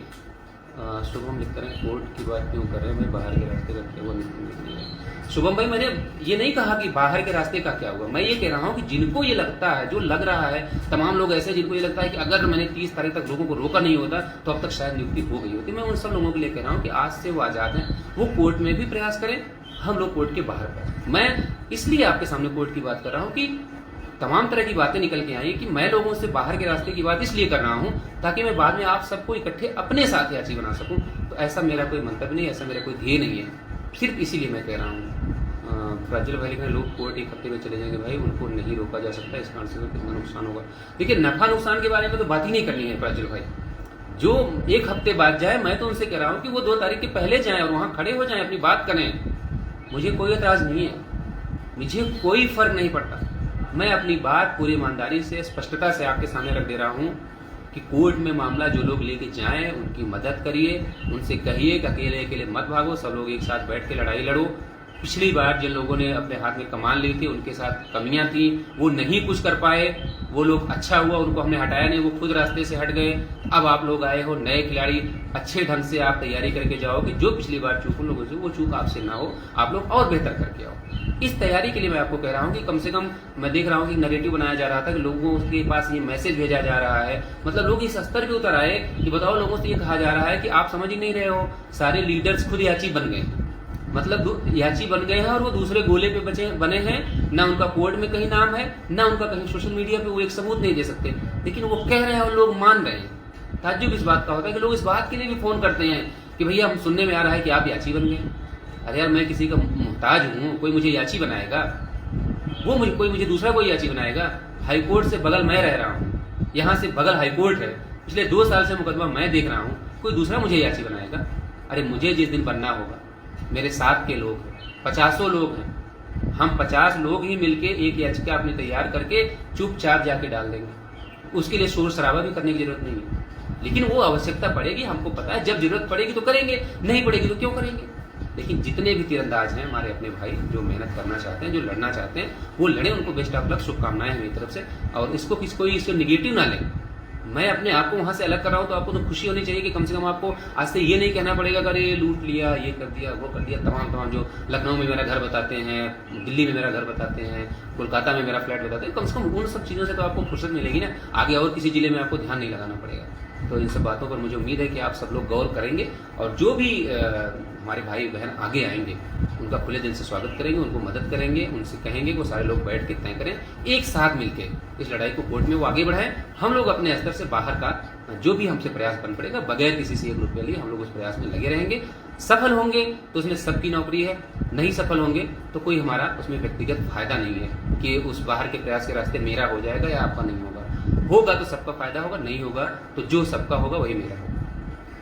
शुभम लिख रहे हैं कोर्ट की बात क्यों कर रहे हैं, मैं बाहर के रास्ते का वो नहीं। शुभम भाई, मैंने ये नहीं कहा कि बाहर के रास्ते का क्या हुआ, मैं ये कह रहा हूँ कि जिनको ये लगता है, जो लग रहा है, तमाम लोग ऐसे जिनको ये लगता है कि अगर मैंने 30 तारीख तक लोगों को रोका नहीं होता तो अब तक शायद नियुक्ति हो गई होती। मैं उन सब लोगों के लिए कह रहा हूँ कि आज से वो आजाद हैं, वो कोर्ट में भी प्रयास करें, हम लोग कोर्ट के बाहर पर। मैं इसलिए आपके सामने कोर्ट की बात कर रहा हूँ कि तमाम तरह की बातें निकल के आई कि मैं लोगों से बाहर के रास्ते की बात इसलिए कर रहा हूं ताकि मैं बाद में आप सबको इकट्ठे अपने साथ याची बना सकूं। तो ऐसा मेरा कोई मंतव्य नहीं, ऐसा मेरा कोई ध्येय नहीं है, सिर्फ इसीलिए मैं कह रहा हूँ। प्राज्वल भाई लिख रहे हैं लोग कोर्ट एक हफ्ते में चले जाएंगे। भाई उनको नहीं रोका जा सकता, इस कारण से तो कितना नुकसान होगा। देखिए नफा नुकसान के बारे में तो बात ही नहीं करनी है प्राज्वल भाई, जो एक हफ्ते बाद जाए, मैं तो उनसे कह रहा हूँ कि वो 2 तारीख के पहले जाएं और वहां खड़े हो जाएं, अपनी बात करें। मुझे कोई एतराज नहीं है, मुझे कोई फर्क नहीं पड़ता। मैं अपनी बात पूरी ईमानदारी से, स्पष्टता से आपके सामने रख दे रहा हूं कि कोर्ट में मामला जो लोग लेके जाएं उनकी मदद करिए, उनसे कहिए कि अकेले अकेले मत भागो, सब लोग एक साथ बैठ के लड़ाई लड़ो। पिछली बार जिन लोगों ने अपने हाथ में कमान ली थी उनके साथ कमियां थी, वो नहीं कुछ कर पाए, वो लोग अच्छा हुआ उनको हमने हटाया नहीं, वो खुद रास्ते से हट गए। अब आप लोग आए हो नए खिलाड़ी, अच्छे ढंग से आप तैयारी करके जाओ कि जो पिछली बार चूक उन लोगों से वो चूक आपसे ना हो, आप लोग और बेहतर करके आओ। इस तैयारी के लिए मैं आपको कह रहा हूँ कि कम से कम मैं देख रहा हूँ कि नैरेटिव बनाया जा रहा था कि लोगों के पास ये मैसेज भेजा जा रहा है, मतलब लोग इस स्तर पे उतर आए कि बताओ, लोगों से ये कहा जा रहा है कि आप समझ ही नहीं रहे हो, सारे लीडर्स खुद याची बन गए, मतलब याची बन गए हैं और वो दूसरे गोले पे बने हैं। ना उनका कोर्ट में कहीं नाम है, ना उनका कहीं सोशल मीडिया पे वो एक सबूत नहीं दे सकते, लेकिन वो कह रहे हैं और लोग मान रहे हैं। ताज्जुब इस बात का होता है कि लोग इस बात के लिए भी फोन करते हैं कि भैया हम सुनने में आ रहा है कि आप याची बन गए। अरे यार, मैं किसी का मुहताज हूँ, कोई मुझे याची बनाएगा? कोई मुझे दूसरा कोई याची बनाएगा? हाईकोर्ट से बगल मैं रह रहा हूँ, यहाँ से बगल हाईकोर्ट है, पिछले 2 साल से मुकदमा मैं देख रहा हूँ, कोई दूसरा मुझे याची बनाएगा? अरे मुझे जिस दिन बनना होगा, मेरे साथ के लोग 50 लोग हैं, हम 50 लोग ही मिलके एक याचिका अपनी तैयार करके चुपचाप जाके डाल देंगे। उसके लिए शोर शराबा भी करने की जरूरत नहीं है, लेकिन वो आवश्यकता पड़ेगी, हमको पता है, जब जरूरत पड़ेगी तो करेंगे, नहीं पड़ेगी तो क्यों करेंगे। लेकिन जितने भी तीरंदाज हैं हमारे अपने भाई, जो मेहनत करना चाहते हैं, जो लड़ना चाहते हैं, वो लड़े, उनको बेस्ट ऑफ लक, शुभकामनाएं मेरी तरफ से। और इसको कोई इसको निगेटिव ना ले, मैं अपने आप को वहां से अलग कर रहा हूं तो आपको तो खुशी होनी चाहिए कि कम से कम आपको आज से ये नहीं कहना पड़ेगा कि अरे लूट लिया, ये कर दिया, वो कर दिया। तमाम जो लखनऊ में मेरा घर बताते हैं, दिल्ली में मेरा घर बताते हैं, कोलकाता में मेरा फ्लैट बताते हैं, कम से कम उन सब चीज़ों से तो आपको फुर्सत मिलेगी ना, आगे और किसी जिले में आपको ध्यान नहीं लगाना पड़ेगा। तो इन सब बातों पर मुझे उम्मीद है कि आप सब लोग गौर करेंगे, और जो भी हमारे भाई बहन आगे आएंगे उनका खुले दिल से स्वागत करेंगे, उनको मदद करेंगे, उनसे कहेंगे कि वो सारे लोग बैठ के तय करें, एक साथ मिलके इस लड़ाई को कोर्ट में वो आगे बढ़ाएं। हम लोग अपने स्तर से बाहर का जो भी हमसे प्रयास बन पड़ेगा, बगैर किसी से 1 रुपये लिए हम लोग उस प्रयास में लगे रहेंगे। सफल होंगे तो उसमें सबकी नौकरी है, नहीं सफल होंगे तो कोई हमारा उसमें व्यक्तिगत फायदा नहीं है कि उस बाहर के प्रयास के रास्ते मेरा हो जाएगा या आपका नहीं होगा। होगा तो सबका फायदा होगा, नहीं होगा तो जो सबका होगा वही मेरा होगा।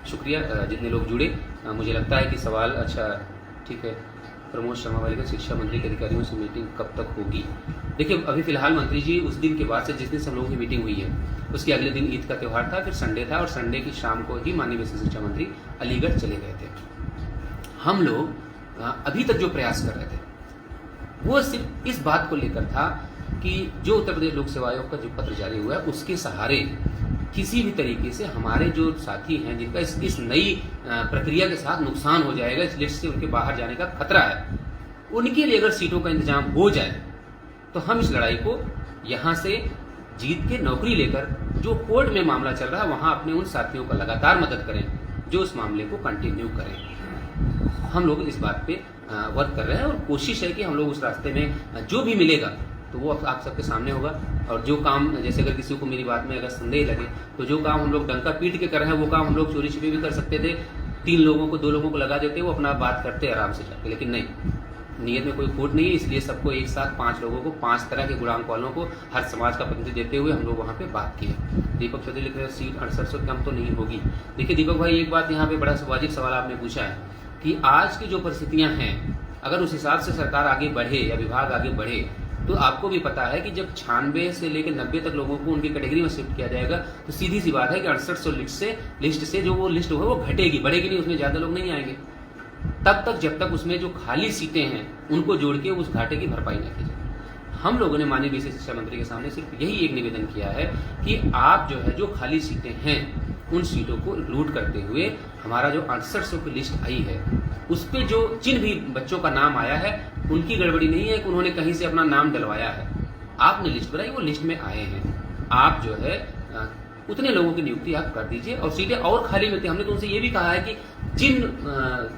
शुक्रिया जितने लोग जुड़े। मुझे लगता है कि सवाल अच्छा ठीक है। प्रमोद शर्मा वाले का शिक्षा मंत्री के अधिकारियों से मीटिंग कब तक होगी? देखिए अभी फिलहाल मंत्री जी उस दिन के बाद से, जिस दिन सब लोगों की मीटिंग हुई है, उसके अगले दिन ईद का त्यौहार था, फिर संडे था, और संडे की शाम को ही माननीय शिक्षा मंत्री अलीगढ़ चले गए थे। हम लोग अभी तक जो प्रयास कर रहे थे वो सिर्फ इस बात को लेकर था कि जो उत्तर प्रदेश लोक सेवा आयोग का जो पत्र जारी हुआ है उसके सहारे किसी भी तरीके से हमारे जो साथी हैं जिनका इस नई प्रक्रिया के साथ नुकसान हो जाएगा, इस लिस्ट से उनके बाहर जाने का खतरा है, उनके लिए अगर सीटों का इंतजाम हो जाए तो हम इस लड़ाई को यहाँ से जीत के नौकरी लेकर जो कोर्ट में मामला चल रहा है वहां अपने उन साथियों का लगातार मदद करें जो उस मामले को कंटिन्यू करें। हम लोग इस बात पे वर्क कर रहे हैं और कोशिश है कि हम लोग उस रास्ते में जो भी मिलेगा तो वो आप सबके सामने होगा। और जो काम, जैसे अगर किसी को मेरी बात में अगर संदेह लगे तो जो काम हम लोग डंका पीट के कर रहे हैं वो काम हम लोग चोरी छिपे भी कर सकते थे, 3 लोगों को 2 लोगों को लगा देते, वो अपना बात करते आराम से जाके, लेकिन नहीं, नीयत में कोई खोट नहीं है। इसलिए सबको एक साथ 5 लोगों को 5 तरह के गुणांक वालों को हर समाज का प्रतिनिधि देते हुए हम लोग वहाँ पे बात की है। दीपक चौधरी लिख रहे हैं सीट 68 से कम तो नहीं होगी। देखिए दीपक भाई, एक बात यहाँ पे बड़ा वाजिब सवाल आपने पूछा है कि आज की जो परिस्थितियां हैं, अगर उस हिसाब से सरकार आगे बढ़े या विभाग आगे बढ़े तो आपको भी पता है कि जब 96 से लेकर 90 तक लोगों को उनकी कैटेगरी में शिफ्ट किया जाएगा तो सीधी सी बात है कि 6800 लिस्ट से जो वो लिस्ट होगा वो घटेगी, बढ़ेगी नहीं, उसमें ज्यादा लोग नहीं आएंगे। तब तक जब तक उसमें जो खाली सीटें हैं उनको जोड़ के उस घाटे की भरपाई न की जाए। हम लोगों ने माननीय विशेष शिक्षा मंत्री के सामने सिर्फ यही एक निवेदन किया है कि आप जो है जो खाली सीटें हैं उन सीटों को लूट करते हुए हमारा जो 6800 की लिस्ट आई है उस पे जो जिन भी बच्चों का नाम आया है उनकी गड़बड़ी नहीं है कि उन्होंने कहीं से अपना नाम डलवाया है। आपने लिस्ट बनाई, वो लिस्ट में आए हैं, आप जो है उतने लोगों की नियुक्ति आप कर दीजिए और सीटें और खाली मिलती है। हमने तो उनसे ये भी कहा है कि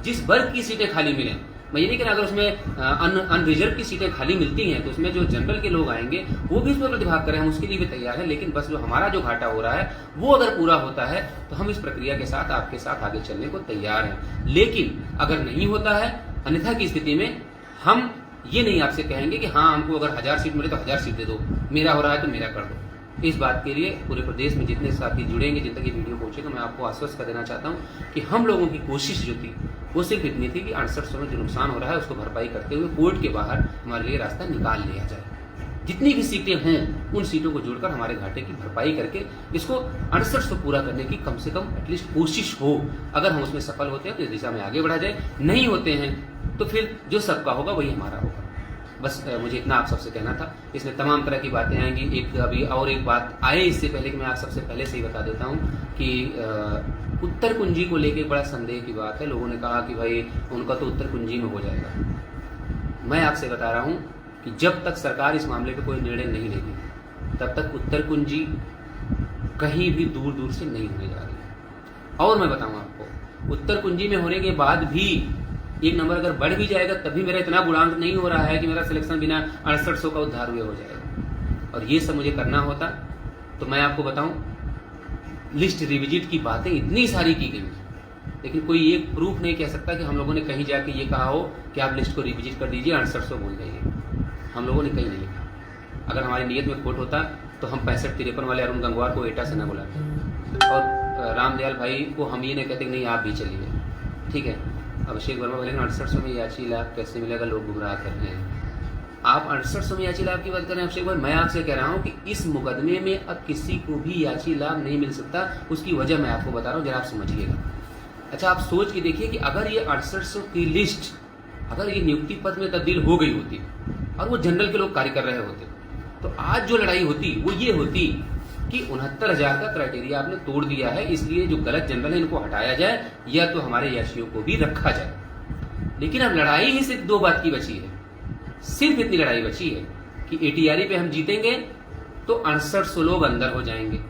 जिस वर्ग की सीटें खाली मिलें, मैं ये नहीं कह रहा अगर उसमें अनरिजर्व की सीटें खाली मिलती हैं तो उसमें जो जनरल के लोग आएंगे वो भी उसमें प्रतिभाग करें, हम उसके लिए भी तैयार हैं। लेकिन बस जो हमारा जो घाटा हो रहा है वो अगर पूरा होता है तो हम इस प्रक्रिया के साथ आपके साथ आगे चलने को तैयार हैं। लेकिन अगर नहीं होता है, अन्यथा की स्थिति में हम ये नहीं आपसे कहेंगे कि हाँ हमको अगर 1000 सीट मिले तो 1000 सीट दे दो, मेरा हो रहा है तो मेरा कर दो। इस बात के लिए पूरे प्रदेश में जितने साथी जुड़ेंगे, जिन तक ये वीडियो पहुंचेगा, मैं आपको आश्वस्त कर देना चाहता हूं कि हम लोगों की कोशिश जो थी वो सिर्फ इतनी थी कि 6800 में जो नुकसान हो रहा है उसको भरपाई करते हुए कोर्ट के बाहर हमारे लिए रास्ता निकाल लिया जाए। जितनी भी सीटें हों उन सीटों को जोड़कर हमारे घाटे की भरपाई करके इसको 6800 पूरा करने की कम से कम एटलीस्ट कोशिश हो। अगर हम उसमें सफल होते हैं तो इस दिशा में आगे बढ़ा जाए, नहीं होते हैं तो फिर जो सबका होगा वही हमारा होगा। बस मुझे इतना आप सबसे कहना था। इसमें तमाम तरह की बातें आएंगी। एक बात आए इससे पहले कि मैं आप सबसे पहले से ही बता देता हूँ कि उत्तर कुंजी को लेकर बड़ा संदेह की बात है। लोगों ने कहा कि भाई उनका तो उत्तर कुंजी में हो जाएगा। मैं आपसे बता रहा हूँ कि जब तक सरकार इस मामले पे कोई निर्णय नहीं लेगी तब तक उत्तर कुंजी कहीं भी दूर दूर से नहीं होने जा रही है। और मैं बताऊँ आपको, उत्तर कुंजी में होने के बाद भी एक नंबर अगर बढ़ भी जाएगा तब भी मेरा इतना गुणांक नहीं हो रहा है कि मेरा सिलेक्शन बिना 6800 का उद्धार हुए हो जाएगा। और ये सब मुझे करना होता तो मैं आपको बताऊं, लिस्ट रिविजिट की बातें इतनी सारी की गई, लेकिन कोई एक प्रूफ नहीं कह सकता कि हम लोगों ने कहीं जाके ये कहा हो कि आप लिस्ट को रिविजिट कर दीजिए, 6800 बोल जाइए। हम लोगों ने कहीं नहीं लिखा। अगर हमारी नीयत में खोट होता तो हम 65-53 वाले अरुण गंगवार को एटा से न बुलाते और रामदयाल भाई को हम ये नहीं कहते कि नहीं आप भी चलिए, ठीक है। अभिषेक वर्मा बोलेंगे 6800 में याची लाभ कैसे मिलेगा, लोग गुमराह कर रहे हैं। आप 6800 में याची लाभ की बात कर रहे हैं अभिषेक भाई, मैं आपसे कह रहा हूं कि इस मुकदमे में अब किसी को भी याची लाभ नहीं मिल सकता। उसकी वजह मैं आपको बता रहा हूं, जरा आप समझिएगा। अच्छा, आप सोच के देखिए कि अगर ये 6800 की लिस्ट अगर ये नियुक्ति पद में तब्दील हो गई होती और वो जनरल के लोग कार्य कर रहे होते तो आज जो लड़ाई होती वो ये होती कि 69,000 का क्राइटेरिया आपने तोड़ दिया है, इसलिए जो गलत जनरल है इनको हटाया जाए या तो हमारे याचियों को भी रखा जाए। लेकिन अब लड़ाई ही सिर्फ 2 बात की बची है, सिर्फ इतनी लड़ाई बची है कि एटीआरई पे हम जीतेंगे तो 6800 लोग अंदर हो जाएंगे,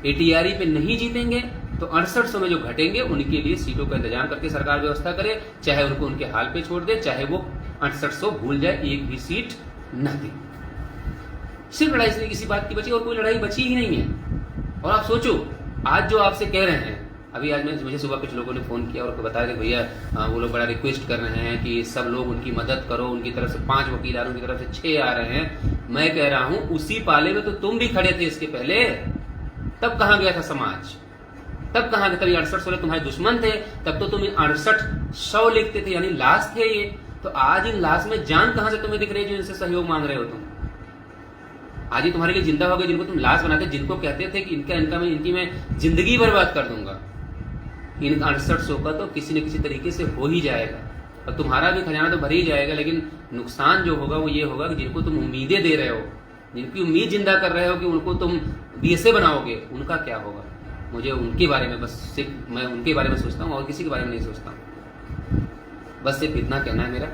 एटीआरई पे नहीं जीतेंगे तो 6800 में जो घटेंगे उनके लिए सीटों का इंतजाम करके सरकार व्यवस्था करे, चाहे उनको उनके हाल पे छोड़ दे, चाहे वो 6800 भूल जाए, एक भी सीट न दे। सिर्फ लड़ाई इसलिए किसी बात की बची और कोई लड़ाई बची ही नहीं है। और आप सोचो, आज जो आपसे कह रहे हैं, अभी आज मुझे सुबह कुछ लोगों ने फोन किया और बताया कि भैया वो लोग बड़ा रिक्वेस्ट कर रहे हैं कि सब लोग उनकी मदद करो, उनकी तरफ से 5 वकील आ रहे हैं, उनकी तरफ से 6 आ रहे हैं। मैं कह रहा हूं उसी पाले में तो तुम भी खड़े थे इसके पहले, तब कहां गया था समाज, तब कहां गया? तब 6800 तुम्हारे दुश्मन थे, तब तो तुम 6800 लिखते थे, यानी लाश थे ये। तो आज इन लाश में जान कहां से तुम्हें दिख रही है जो इनसे सहयोग मांग रहे हो तुम? आज ही तुम्हारे लिए जिंदा हो गए जिनको तुम लाश बनाते, जिनको कहते थे कि इनकी मैं जिंदगी बर्बाद कर दूंगा। इन 6800 का तो किसी न किसी तरीके से हो ही जाएगा और तुम्हारा भी खजाना तो भर ही जाएगा। लेकिन नुकसान जो होगा वो ये होगा कि जिनको तुम उम्मीदें दे रहे हो, जिनकी उम्मीद जिंदा कर रहे हो कि उनको तुम बीएसए बनाओगे, उनका क्या होगा? मुझे उनके बारे में मैं उनके बारे में सोचता हूँ और किसी के बारे में नहीं सोचता हूँ। बस सिर्फ इतना कहना है मेरा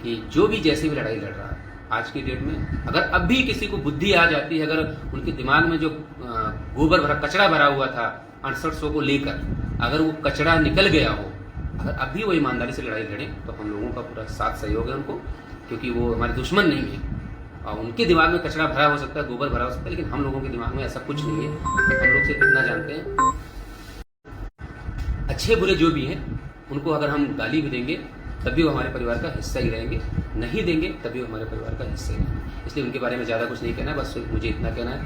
कि जो भी जैसी भी लड़ाई लड़ रहा है, आज की डेट में अगर अब भी किसी को बुद्धि आ जाती है, अगर उनके दिमाग में जो गोबर भरा कचरा भरा हुआ था 6800 को लेकर, अगर वो कचरा निकल गया हो, अगर अब भी वो ईमानदारी से लड़ाई लड़े तो हम लोगों का पूरा साथ सहयोग है उनको, क्योंकि वो हमारे दुश्मन नहीं है। और उनके दिमाग में कचरा भरा हो सकता है, गोबर भरा हो सकता है, लेकिन हम लोगों के दिमाग में ऐसा कुछ नहीं है। हम लोग सिर्फ इतना जानते हैं, अच्छे बुरे जो भी हैं उनको अगर हम गाली भी देंगे तब भी वो हमारे परिवार का हिस्सा ही रहेंगे, नहीं देंगे तब भी वो हमारे परिवार का हिस्सा ही रहेंगे। इसलिए उनके बारे में ज़्यादा कुछ नहीं कहना है, बस मुझे इतना कहना है।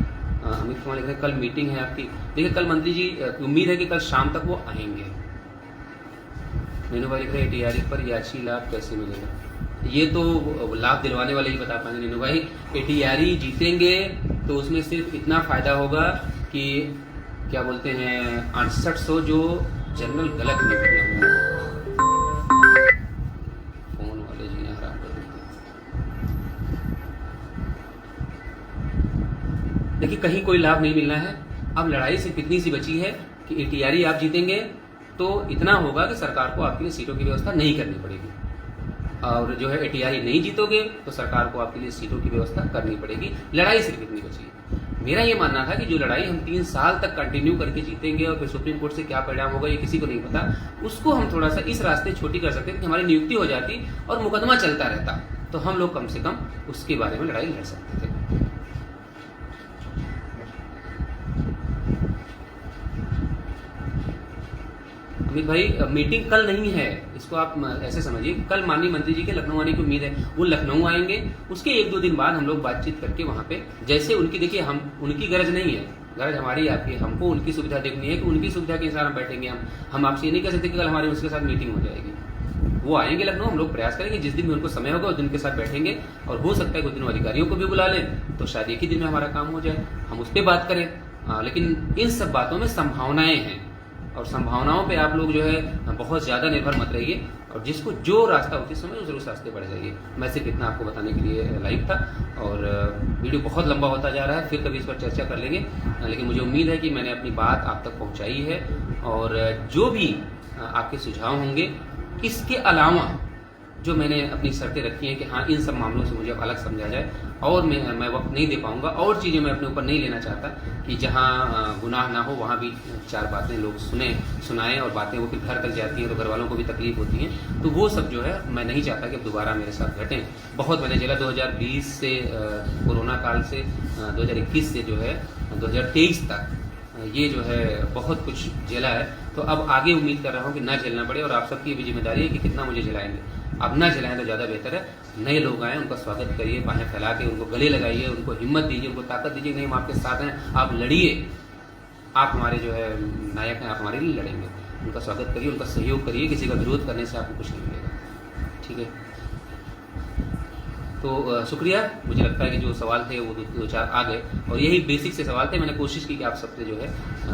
अमित कुमार लिख रहे हैं कल मीटिंग है आपकी। देखिए कल मंत्री जी उम्मीद है कि कल शाम तक वो आएंगे। नीनू भाई लिख रहे हैं एटीआरई पर याची लाभ कैसे मिलेगा? ये तो लाभ दिलवाने वाले ही बता पाएंगे नीनू भाई। एटीआरई जीतेंगे तो उसमें सिर्फ इतना फायदा होगा कि क्या बोलते हैं 6800 जो जनरल गलत नियुक्तियां होंगी। फोन वाले जी ने हराम कर दिया। देखिए कहीं कोई लाभ नहीं मिलना है। अब लड़ाई सिर्फ इतनी सी बची है कि एटीआरई आप जीतेंगे तो इतना होगा कि सरकार को आपके लिए सीटों की व्यवस्था नहीं करनी पड़ेगी, और जो है एटीआरई नहीं जीतोगे तो सरकार को आपके लिए सीटों की व्यवस्था करनी पड़ेगी। लड़ाई सिर्फ इतनी बची है। मेरा ये मानना था कि जो लड़ाई हम 3 साल तक कंटिन्यू करके जीतेंगे और फिर सुप्रीम कोर्ट से क्या परिणाम होगा ये किसी को नहीं पता, उसको हम थोड़ा सा इस रास्ते छोटी कर सकते थे कि हमारी नियुक्ति हो जाती और मुकदमा चलता रहता, तो हम लोग कम से कम उसके बारे में लड़ाई लड़ सकते थे। अमित भाई मीटिंग कल नहीं है, इसको आप ऐसे समझिए, कल माननीय मंत्री जी के लखनऊ आने की उम्मीद है। वो लखनऊ आएंगे, उसके 1-2 दिन बाद हम लोग बातचीत करके वहां पे जैसे उनकी, देखिए हम उनकी गरज नहीं है, गरज हमारी आपकी, हमको उनकी सुविधा देखनी है कि उनकी सुविधा के अनुसार हम बैठेंगे। हम आपसे ये नहीं कह सकते कि कल हमारी उसके साथ मीटिंग हो जाएगी। वो आएंगे लखनऊ, हम लोग प्रयास करेंगे जिस दिन भी उनको समय होगा उस दिन के साथ बैठेंगे, और हो सकता है कुछ दिनों अधिकारियों को भी बुला लें तो शायद एक ही दिन में हमारा काम हो जाए, हम उस पर बात करें। लेकिन इन सब बातों में संभावनाएं हैं, और संभावनाओं पे आप लोग जो है बहुत ज़्यादा निर्भर मत रहिए, और जिसको जो रास्ता उचित समझ उस रास्ते बढ़ जाइए। मैं सिर्फ इतना आपको बताने के लिए लाइव था, और वीडियो बहुत लंबा होता जा रहा है, फिर कभी इस पर चर्चा कर लेंगे। लेकिन मुझे उम्मीद है कि मैंने अपनी बात आप तक पहुंचाई है, और जो भी आपके सुझाव होंगे, इसके अलावा जो मैंने अपनी शर्तें रखी हैं कि हाँ इन सब मामलों से मुझे अलग समझा जाए, और मैं वक्त नहीं दे पाऊंगा, और चीज़ें मैं अपने ऊपर नहीं लेना चाहता कि जहाँ गुनाह ना हो वहाँ भी 4 बातें लोग सुनाएं, और बातें वो फिर घर तक जाती हैं तो घर वालों को भी तकलीफ होती है। तो वो सब जो है मैं नहीं चाहता कि अब दोबारा मेरे साथ घटें। बहुत मैंने झेला 2020 से, कोरोना काल से 2021 से जो है 2023 तक, ये जो है बहुत कुछ झेला है। तो अब आगे उम्मीद कर रहा हूँ कि ना झेलना पड़े, और आप सबकी भी जिम्मेदारी है कि कितना मुझे झेलाएंगे। अब ना झेलाएं तो ज़्यादा बेहतर है। नए लोग आए, उनका स्वागत करिए, बाहें फैला के उनको गले लगाइए, उनको हिम्मत दीजिए, उनको ताकत दीजिए, नहीं हम आपके साथ हैं, आप लड़िए, आप हमारे जो है नायक हैं, आप हमारे लिए लड़ेंगे। उनका स्वागत करिए, उनका सहयोग करिए, किसी का विरोध करने से आपको कुछ नहीं मिलेगा। ठीक है, तो शुक्रिया। मुझे लगता है कि जो सवाल थे वो 2-4 आ गए, और यही बेसिक से सवाल थे। मैंने कोशिश की कि आप सबसे जो है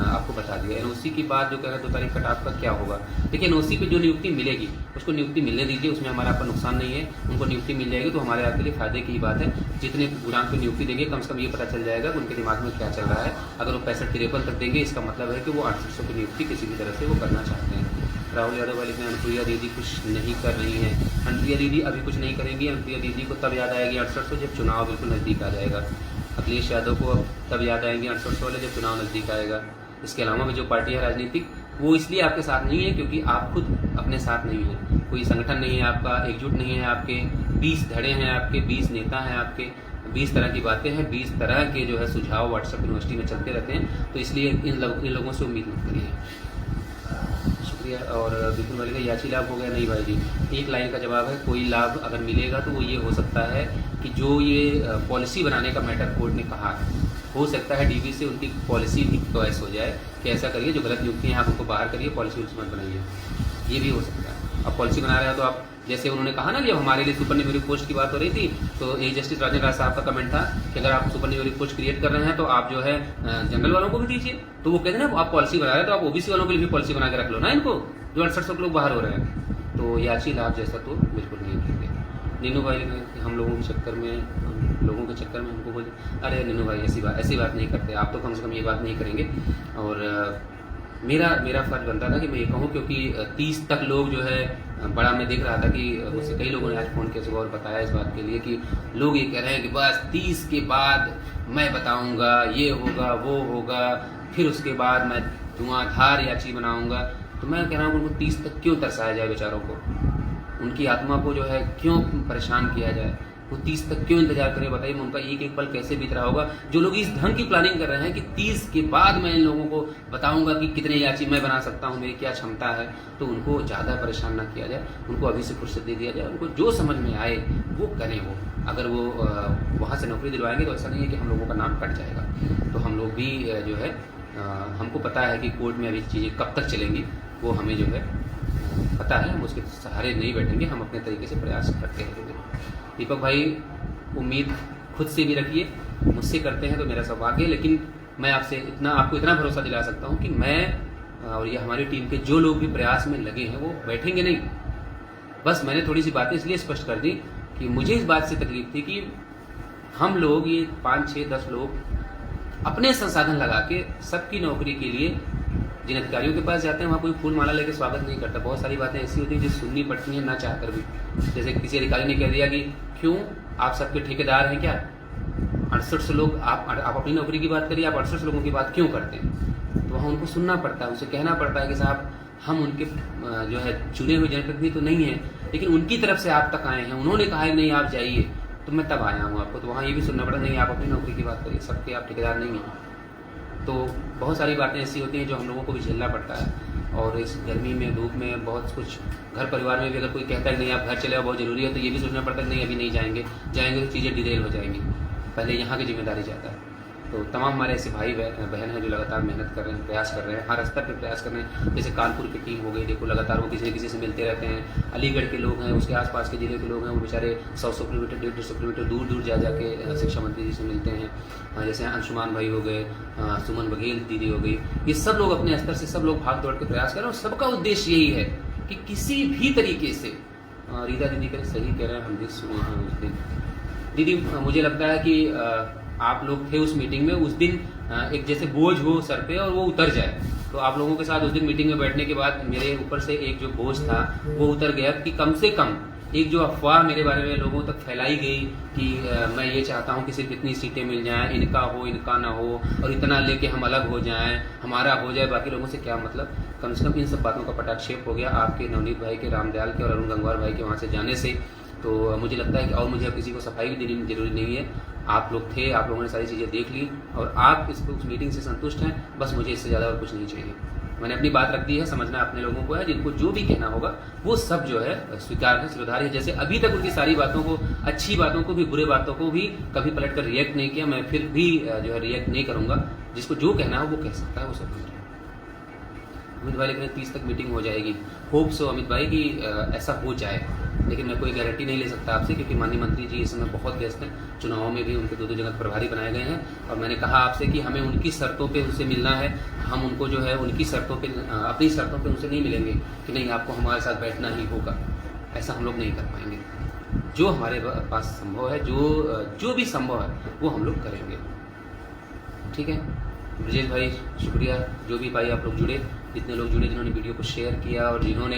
आपको बता दिया। एनओसी की बात जो कह रहे 2 तारीख कट ऑफ का क्या होगा, देखिए एनओसी पे जो नियुक्ति मिलेगी उसको नियुक्ति मिलने दीजिए, उसमें हमारा आपका नुकसान नहीं है। उनको नियुक्ति मिल जाएगी तो हमारे आपके लिए फायदे की बात है। जितने गुणांक पे नियुक्ति देंगे कम से कम ये पता चल जाएगा कि उनके दिमाग में क्या चल रहा है। अगर वो 65-53 तक देंगे, इसका मतलब है कि वो 800 की नियुक्ति किसी भी तरह से वो करना चाहते हैं। राहुल यादव वाले में अनुप्रिया दीदी कुछ नहीं कर रही हैं। अनुप्रिया दीदी अभी कुछ नहीं करेंगी। अनुप्रिया दीदी को तब याद आएगी 6800 जब चुनाव बिल्कुल नज़दीक आ जाएगा। अखिलेश यादव को अब तब याद आएंगे 6800 वाले जब चुनाव नज़दीक आएगा। इसके अलावा भी जो पार्टी है राजनीतिक, वो इसलिए आपके साथ नहीं है क्योंकि आप खुद अपने साथ नहीं हैं। कोई संगठन नहीं है आपका, एकजुट नहीं है आपके, 20 धड़े हैं आपके, 20 नेता हैं आपके, 20 तरह की बातें हैं, 20 तरह के जो है सुझाव व्हाट्सएप यूनिवर्सिटी में चलते रहते हैं। तो इसलिए इन लोगों से उम्मीद मत करिए। और बिल्कुल वाले का याची लाभ हो गया? नहीं भाई जी, एक लाइन का जवाब है, कोई लाभ अगर मिलेगा तो वो ये हो सकता है कि जो ये पॉलिसी बनाने का मैटर कोर्ट ने कहा है, हो सकता है डीबी से उनकी पॉलिसी भी चॉइस हो जाए कि ऐसा करिए, जो गलत नियुक्ति हैं आप उनको बाहर करिए, पॉलिसी मत बनाइए। ये भी हो सकता है। अब पॉलिसी बना रहे हैं तो आप, जैसे उन्होंने कहा ना कि हमारे लिए सुपर न्यूमेरिक पोस्ट की बात हो रही थी, तो ये जस्टिस राजेंद्र राज साहब का कमेंट था कि अगर आप सुपर न्यूमेरिक पोस्ट क्रिएट कर रहे हैं तो आप जो है जनरल वालों को भी दीजिए। तो वो कहते हैं ना, आप पॉलिसी बना रहे हैं तो आप ओबीसी वालों के लिए भी पॉलिसी बना के रख लो ना इनको, जो 6800 लोग बाहर हो रहे हैं। तो याची लाभ जैसा तो बिल्कुल नहीं करेंगे। नीनू भाई हम लोगों के चक्कर में हमको बोले, अरे नीनू भाई ऐसी बात नहीं करते आप, तो कम से कम ये बात नहीं करेंगे। और मेरा फर्ज बनता था कि मैं ये कहूँ, क्योंकि 30 तक लोग जो है बड़ा मैं देख रहा था कि मुझसे कई लोगों ने आज फ़ोन किया सुबह और बताया इस बात के लिए कि लोग ये कह रहे हैं कि बस 30 के बाद मैं बताऊंगा, ये होगा वो होगा, फिर उसके बाद मैं धुआंधार याची बनाऊंगा। तो मैं कह रहा हूँ उनको 30 तक क्यों तरसाया जाए बेचारों को, उनकी आत्मा को जो है क्यों परेशान किया जाए, वो 30 तक क्यों इंतजार करें। बताइए उनका एक एक पल कैसे बीत रहा होगा। जो लोग इस ढंग की प्लानिंग कर रहे हैं कि 30 के बाद मैं इन लोगों को बताऊंगा कि कितने याची मैं बना सकता हूँ, मेरी क्या क्षमता है, तो उनको ज़्यादा परेशान ना किया जाए, उनको अभी से फुर्सत दे दिया जाए, उनको जो समझ में आए वो करें। वो अगर वो वहाँ से नौकरी दिलवाएंगे तो ऐसा नहीं है कि हम लोगों का नाम कट जाएगा। तो हम लोग भी जो है हमको पता है कि कोर्ट में अभी चीज़ें कब तक चलेंगी वो हमें जो है पता है, हम उसके सहारे नहीं बैठेंगे, हम अपने तरीके से प्रयास करते हैं। दीपक भाई उम्मीद खुद से भी रखिए, मुझसे करते हैं तो मेरा सौभाग्य है, लेकिन मैं आपको इतना भरोसा दिला सकता हूँ कि मैं और ये हमारी टीम के जो लोग भी प्रयास में लगे हैं वो बैठेंगे नहीं। बस मैंने थोड़ी सी बातें इसलिए स्पष्ट कर दी कि मुझे इस बात से तकलीफ थी कि हम लोग ये 5, 6, 10 लोग अपने संसाधन लगा के सबकी नौकरी के लिए जिन अधिकारियों के पास जाते हैं वहाँ कोई फूल माला लेके स्वागत नहीं करता। बहुत सारी बातें ऐसी होती हैं जो सुननी पड़ती हैं ना चाहकर भी। जैसे किसी अधिकारी ने कह दिया कि क्यों आप सबके ठेकेदार हैं क्या, 68 लोग, आप अपनी नौकरी की बात करिए, आप 68 लोगों की बात क्यों करते हैं। तो वहाँ उनको सुनना पड़ता है, उनसे कहना पड़ता है कि साहब हम उनके जो है चुने हुए जनप्रतिनिधि तो नहीं है, लेकिन उनकी तरफ से आप तक आए हैं, उन्होंने कहा है नहीं आप जाइए, तो मैं तब आया हूँ आपको। तो वहाँ ये भी सुनना पड़ा नहीं आप अपनी नौकरी की बात करिए, सबके आप ठेकेदार नहीं हैं। तो बहुत सारी बातें ऐसी होती हैं जो हम लोगों को भी झेलना पड़ता है। और इस गर्मी में धूप में बहुत कुछ घर परिवार में भी अगर कोई कहता है नहीं आप घर चले आओ बहुत ज़रूरी है, तो ये भी सोचना पड़ता है नहीं अभी नहीं जाएंगे तो चीज़ें डिटेल हो जाएंगी, पहले यहाँ की जिम्मेदारी जाता है। तो तमाम हमारे ऐसे भाई बहन हैं जो लगातार मेहनत कर रहे हैं, प्रयास कर रहे हैं, हर स्तर पर प्रयास कर रहे हैं। जैसे कानपुर की टीम हो गई, देखो लगातार वो किसी न किसी से मिलते रहते हैं। अलीगढ़ के लोग हैं, उसके आसपास के ज़िले के लोग हैं, वो बेचारे 100 किलोमीटर 150 किलोमीटर दूर जा जाके शिक्षा मंत्री जी से मिलते हैं। जैसे अंशुमान भाई हो गए, सुमन बघेल दीदी हो गई, ये सब लोग अपने स्तर से सब लोग भाग दौड़ के प्रयास कर रहे हैं। और सबका उद्देश्य यही है कि किसी भी तरीके से रीता दीदी करें सही कह रहे हैं, हम भी सुने हैं उस दिन। दीदी मुझे लगता है कि आप लोग थे उस मीटिंग में, उस दिन एक जैसे बोझ हो सर पे और वो उतर जाए। तो आप लोगों के साथ उस दिन मीटिंग में बैठने के बाद मेरे ऊपर से एक जो बोझ था वो उतर गया कि कम से कम एक जो अफवाह मेरे बारे में लोगों तक फैलाई गई कि मैं ये चाहता हूँ कि सिर्फ इतनी सीटें मिल जाएं, इनका हो इनका ना हो, और इतना लेके हम अलग हो जाएं, हमारा हो जाए बाकी लोगों से क्या मतलब। कम से कम इन सब बातों का पटाक्षेप हो गया आपके नवनीत भाई के, रामदयाल के और अरुण गंगवार भाई के वहाँ से जाने से। तो मुझे लगता है कि और मुझे अब किसी को सफाई भी देनी जरूरी नहीं है। आप लोग थे, आप लोगों ने सारी चीज़ें देख ली और आप उस मीटिंग से संतुष्ट हैं, बस मुझे इससे ज़्यादा और कुछ नहीं चाहिए। मैंने अपनी बात रख दी है, समझना अपने लोगों को है, जिनको जो भी कहना होगा वो सब जो है स्वीकार है, स्वीकार्य है। जैसे अभी तक उनकी सारी बातों को, अच्छी बातों को भी, बुरे बातों को भी कभी पलट कर रिएक्ट नहीं किया, मैं फिर भी जो है रिएक्ट नहीं करूँगा। जिसको जो कहना है वो कह सकता है, वो सब कुछ। अमित भाई लेकिन 30 तक मीटिंग हो जाएगी, होप सो अमित भाई कि ऐसा हो जाए, लेकिन मैं कोई गारंटी नहीं ले सकता आपसे, क्योंकि माननीय मंत्री जी इस समय बहुत व्यस्त हैं। चुनावों में भी उनके 2 जगह प्रभारी बनाए गए हैं और मैंने कहा आपसे कि हमें उनकी शर्तों पे उनसे मिलना है। हम उनको जो है उनकी शर्तों पे, अपनी शर्तों पे उनसे नहीं मिलेंगे कि नहीं आपको हमारे साथ बैठना ही होगा, ऐसा हम लोग नहीं कर पाएंगे। जो हमारे पास संभव है, जो भी संभव है वो हम लोग करेंगे। ठीक है ब्रजेश भाई, शुक्रिया। जो भी भाई आप लोग जुड़े, जितने लोग जुड़े, जिन्होंने वीडियो को शेयर किया और जिन्होंने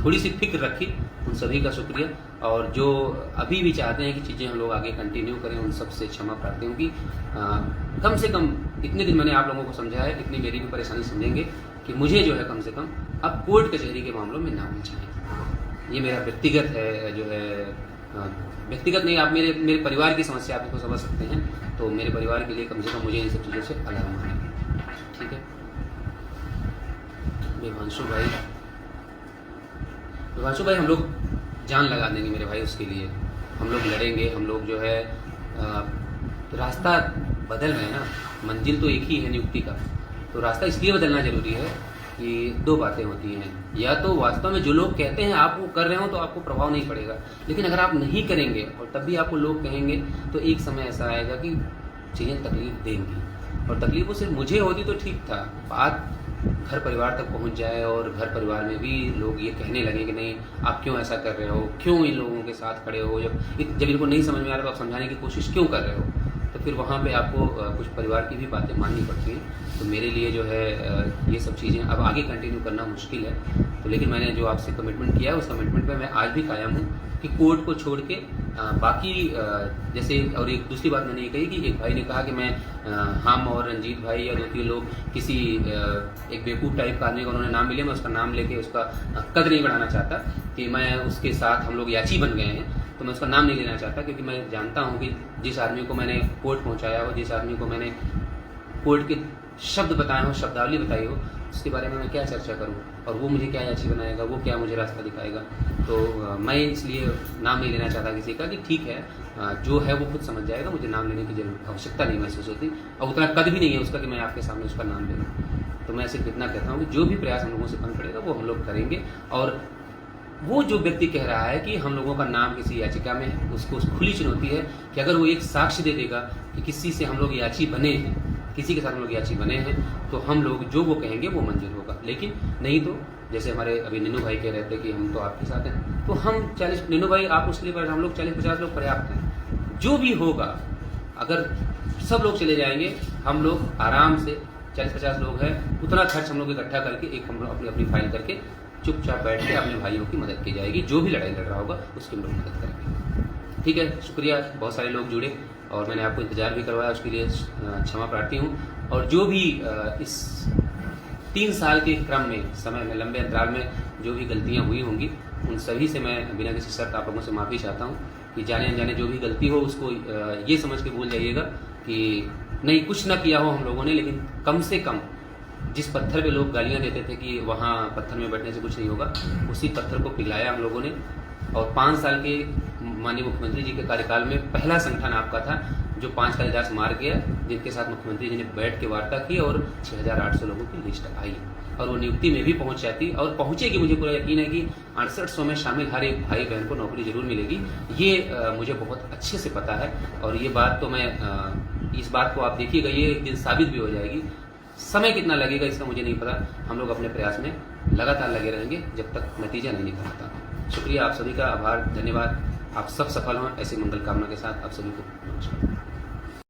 थोड़ी सी फिक्र रखी, उन सभी का शुक्रिया। और जो अभी भी चाहते हैं कि चीज़ें हम लोग आगे कंटिन्यू करें, उन सब से क्षमा प्रार्थी हूँ कि कम से कम इतने दिन मैंने आप लोगों को समझाया है, इतनी मेरी भी परेशानी समझेंगे कि मुझे जो है कम से कम अब कोर्ट कचहरी के मामलों में ना उलझाएं। ये मेरा व्यक्तिगत है, जो है व्यक्तिगत नहीं, आप मेरे परिवार की समस्या आप इसको समझ सकते हैं। तो मेरे परिवार के लिए कम से कम मुझे इन सब चीज़ों से अलग माने। ठीक है विभांशु भाई, हम लोग जान लगा देंगे मेरे भाई, उसके लिए हम लोग लड़ेंगे। हम लोग जो है रास्ता बदल रहे हैं ना, मंजिल तो एक ही है नियुक्ति का, तो रास्ता इसलिए बदलना जरूरी है कि 2 बातें होती हैं। या तो वास्तव में जो लोग कहते हैं आप वो कर रहे हो तो आपको प्रभाव नहीं पड़ेगा, लेकिन अगर आप नहीं करेंगे और तब भी आपको लोग कहेंगे तो एक समय ऐसा आएगा कि चीज़ें तकलीफ देंगी। और तकलीफ वो सिर्फ मुझे होती तो ठीक था, बात घर परिवार तक पहुंच जाए और घर परिवार में भी लोग ये कहने लगे कि नहीं आप क्यों ऐसा कर रहे हो, क्यों इन लोगों के साथ खड़े हो, जब इनको नहीं समझ में आ रहा तो आप समझाने की कोशिश क्यों कर रहे हो। तो फिर वहाँ पे आपको कुछ परिवार की भी बातें माननी पड़ती हैं। तो मेरे लिए जो है ये सब चीज़ें अब आगे कंटिन्यू करना मुश्किल है। तो लेकिन मैंने जो आपसे कमिटमेंट किया है उस कमिटमेंट पे मैं आज भी कायम हूँ कि कोर्ट को छोड़ के बाकी जैसे, और एक दूसरी बात मैंने ये कही कि एक भाई ने कहा कि मैं हम और रंजीत भाई या 2-3 लोग किसी एक बेवकूफ़ टाइप का आदमी का उन्होंने नाम लिया, मैं उसका नाम लेके उसका कद नहीं बढ़ाना चाहता कि मैं उसके साथ हम लोग याची बन गए हैं, तो मैं उसका नाम नहीं लेना चाहता, क्योंकि मैं जानता हूँ कि जिस आदमी को मैंने कोर्ट पहुँचाया हो, जिस आदमी को मैंने कोर्ट के शब्द बताए हो, शब्दावली बताई हो, उसके बारे में मैं क्या चर्चा करूं, और वो मुझे क्या याची बनाएगा, वो क्या मुझे रास्ता दिखाएगा। तो मैं इसलिए नाम नहीं लेना चाहता किसी का कि ठीक है, जो है वो खुद समझ जाएगा, मुझे नाम लेने की जरूरत आवश्यकता नहीं महसूस होती, और उतना कद भी नहीं है उसका कि मैं आपके सामने उसका नाम ले लूँ। तो मैं सिर्फ इतना कहता हूँ कि जो भी प्रयास हम लोगों से बन पड़ेगा वो हम लोग करेंगे। और वो जो व्यक्ति कह रहा है कि हम लोगों का नाम किसी याचिका में है, उसको खुली चुनौती है कि अगर वो एक साक्ष्य दे देगा कि किसी से हम लोग याची बने हैं, किसी के साथ हम लोग याची बने हैं, तो हम लोग जो वो कहेंगे वो मंजूर होगा। लेकिन नहीं तो जैसे हमारे अभी नीनू भाई कह रहे थे कि हम तो आपके साथ हैं, तो हम 40, नीनू भाई आप उसके लिए हम लोग 40-50 लोग पर्याप्त हैं। जो भी होगा, अगर सब लोग चले जाएंगे, हम लोग आराम से 40-50 लोग हैं, उतना खर्च हम लोग इकट्ठा करके एक हम लोग अपनी अपनी फाइल करके चुपचाप बैठ के अपने भाइयों की मदद की जाएगी। जो भी लड़ाई लड़ रहा होगा उसकी हम लोग मदद करेंगे। ठीक है, शुक्रिया। बहुत सारे लोग जुड़े और मैंने आपको इंतज़ार भी करवाया, उसके लिए क्षमा प्रार्थी हूँ। और जो भी इस 3 साल के क्रम में, समय में, लंबे अंतराल में जो भी गलतियाँ हुई होंगी, उन सभी से मैं बिना किसी शर्त आप लोगों से माफ़ी चाहता हूँ कि जाने अनजाने जो भी गलती हो उसको ये समझ के भूल जाइएगा कि नहीं, कुछ ना किया हो हम लोगों ने, लेकिन कम से कम जिस पत्थर पे लोग गालियाँ देते थे कि वहाँ पत्थर में बैठने से कुछ नहीं होगा, उसी पत्थर को पिघलाया हम लोगों ने। और 5 साल के माननीय मुख्यमंत्री जी के कार्यकाल में पहला संगठन आपका था जो 5 कालिदास मार गया, जिनके साथ मुख्यमंत्री जी ने बैठ के वार्ता की और 6800 लोगों की लिस्ट आई, और वो नियुक्ति में भी पहुंच जाती और पहुंचेगी। मुझे पूरा यकीन है कि 6800 में शामिल हर एक भाई बहन को नौकरी जरूर मिलेगी। ये मुझे बहुत अच्छे से पता है, और ये बात तो मैं इस बात को आप देखिएगा, ये एक दिन साबित भी हो जाएगी। समय कितना लगेगा इसका मुझे नहीं पता, हम लोग अपने प्रयास में लगातार लगे रहेंगे जब तक नतीजा नहीं निकल आता। शुक्रिया, आप सभी का आभार, धन्यवाद। आप सब सफल हों, ऐसी मंगल कामना के साथ आप सभी को नमस्कार।